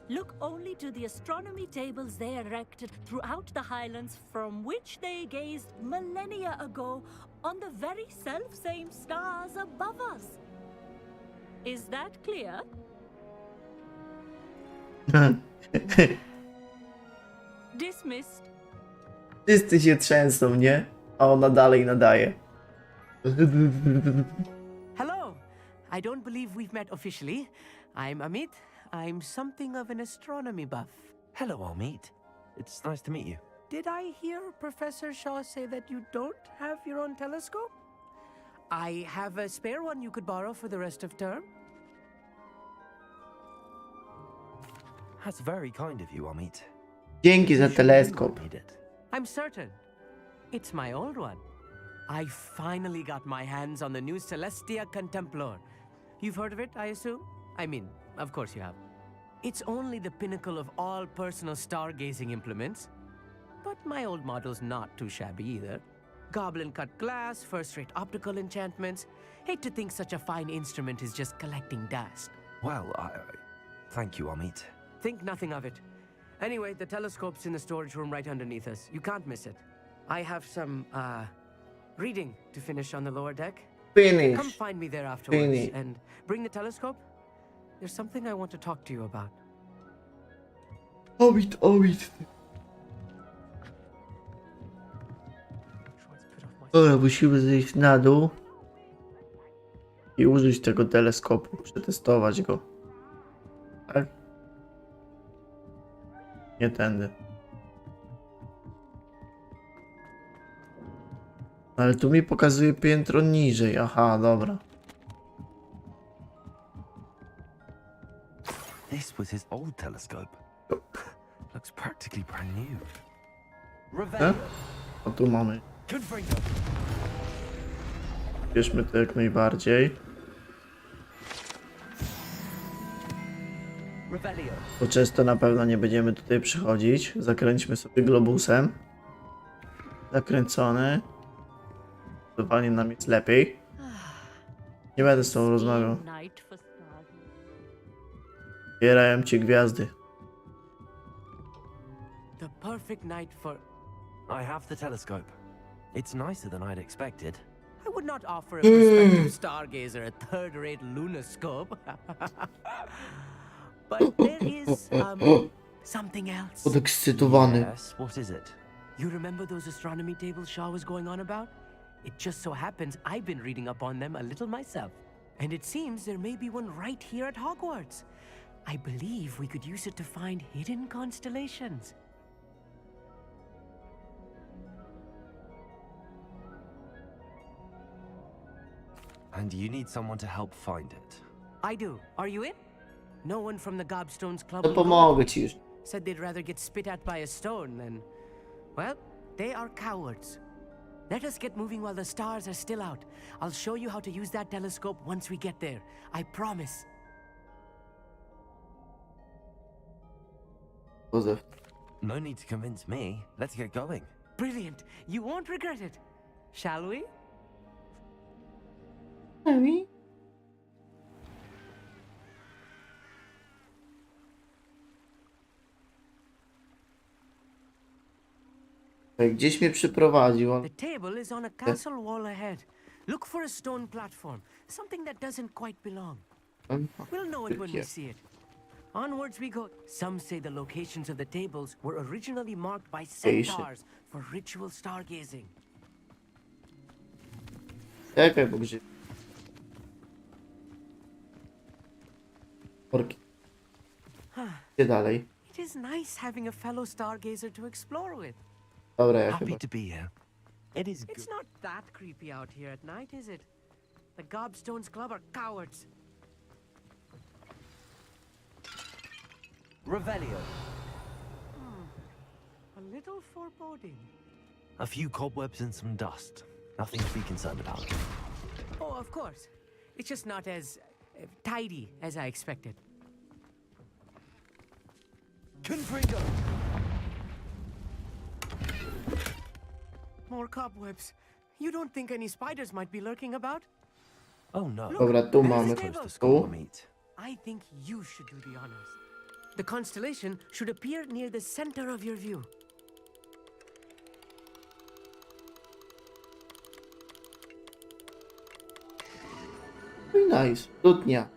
Look only to the astronomy tables they erected throughout the Highlands, from which they gazed millennia ago on the very self-same stars above us. Is that clear? Dismissed. Wszyscy się trzęsą, nie? A ona dalej nadaje. Hello. I don't believe we've met officially. I'm Amit. I'm something of an astronomy buff. Hello, Amit. It's nice to meet you. Did I hear Professor Shaw say that you don't have your own telescope? I have a spare one you could borrow for the rest of term. That's very kind of you, Amit. Dzięki za teleskop. I'm certain. It's my old one. I finally got my hands on the new Celestia Contemplar. You've heard of it, I assume? I mean, of course you have. It's only the pinnacle of all personal stargazing implements. But my old model's not too shabby either. Goblin-cut glass, first-rate optical enchantments. Hate to think such a fine instrument is just collecting dust. Well, thank you, Amit. Think nothing of it. Anyway, the telescope's in the storage room right underneath us. You can't miss it. I have some, reading to finish on the lower deck. Finish. Come find me there afterwards. Finish. And bring the telescope. There's something I want to talk to you about. Orbit. Dobra, musimy zejść na dół i użyć tego teleskopu, przetestować go. Tak? Nie tędy. Ale tu mi pokazuje piętro niżej. Aha, dobra. This was his old telescope. Looks practically brand new. A tu mamy. Bierzmy to jak najbardziej. Bo często na pewno nie będziemy tutaj przychodzić. Zakręćmy sobie globusem. Zakręcony. Zdecydowanie nam jest lepiej. Nie będę z tobą rozmawiał. Zbierają ci gwiazdy. The perfect night for... I have the telescope. It's nicer than I'd expected. I would not offer a prospective stargazer a third-rate lunoscope. But there is, something else. Podekscytowany. Yes, what is it? You remember those astronomy tables Shaw was going on about? It just so happens I've been reading up on them a little myself. And it seems there may be one right here at Hogwarts. I believe we could use it to find hidden constellations. And you need someone to help find it. I do. Are you in? No one from the Gobstones Club To pomogę ci już. said they'd rather get spit at by a stone than... Well, they are cowards. Let us get moving while the stars are still out. I'll show you how to use that telescope once we get there. I promise. Józef. No need to convince me. Let's get going. Brilliant. You won't regret it. Shall we? Gdzieś mnie przyprowadził. The table is on a castle wall ahead. Look for a stone platform. Something that doesn't quite belong. We'll know it when we see it. Onwards we go. Some say the locations of the tables were originally marked by centaurs for ritual stargazing. Czekaj, bo gdzie... Gdzie dalej? It is nice having a fellow stargazer to explore with. Dobra, ja Happy chyba... to be here. It is good. It's not that creepy out here at night, is it? The Gobstones Club are cowards. Revelio. A little foreboding. A few cobwebs and some dust. Nothing to be concerned about. Oh, of course. It's just not as tidy as I expected. Confringo! More cobwebs. You don't think any spiders might be lurking about? Oh no. Dobra, tu mamy tu. I think you should do the honors. The constellation should appear near the center of your view. Nice. Studnia.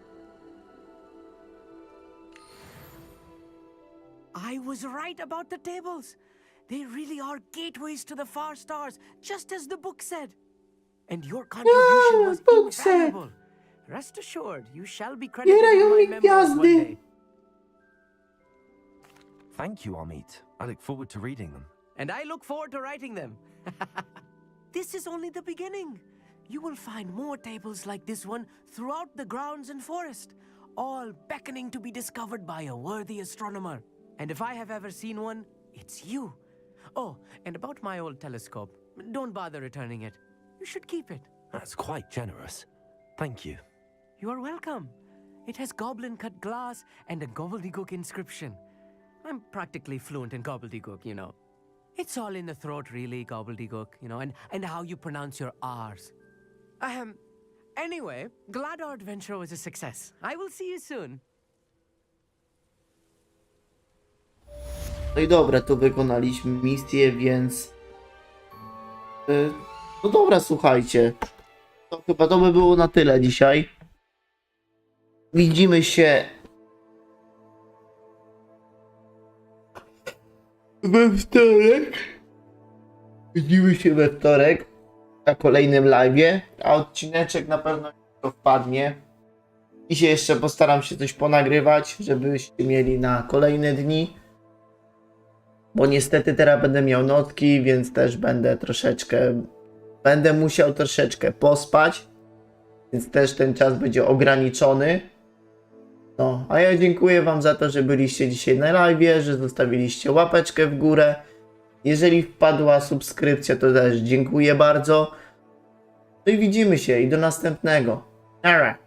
I was right about the tables. They really are gateways to the far stars, just as the book said. And your contribution was invaluable. Rest assured, you shall be credited in my memoirs one day. Thank you, Amit. I look forward to reading them. And I look forward to writing them. This is only the beginning. You will find more tables like this one throughout the grounds and forest, all beckoning to be discovered by a worthy astronomer. And if I have ever seen one, it's you. Oh, and about my old telescope, don't bother returning it. You should keep it. That's quite generous. Thank you. You are welcome. It has goblin-cut glass and a gobbledygook inscription. I'm practically fluent in gobbledygook, you know. It's all in the throat, really, gobbledygook, you know, and how you pronounce your R's. Anyway, glad our adventure was a success. I will see you soon. No i dobra, tu wykonaliśmy misję, więc... No dobra, słuchajcie. To chyba to by było na tyle dzisiaj. Widzimy się... we wtorek. Widzimy się we wtorek na kolejnym live'ie, a odcineczek na pewno to wpadnie. I się jeszcze postaram się coś ponagrywać, żebyście mieli na kolejne dni. Bo niestety teraz będę miał notki, więc też będę musiał troszeczkę pospać. Więc też ten czas będzie ograniczony. No, a ja dziękuję wam za to, że byliście dzisiaj na live'ie, że zostawiliście łapeczkę w górę. Jeżeli wpadła subskrypcja, to też dziękuję bardzo. No i widzimy się i do następnego. Nara.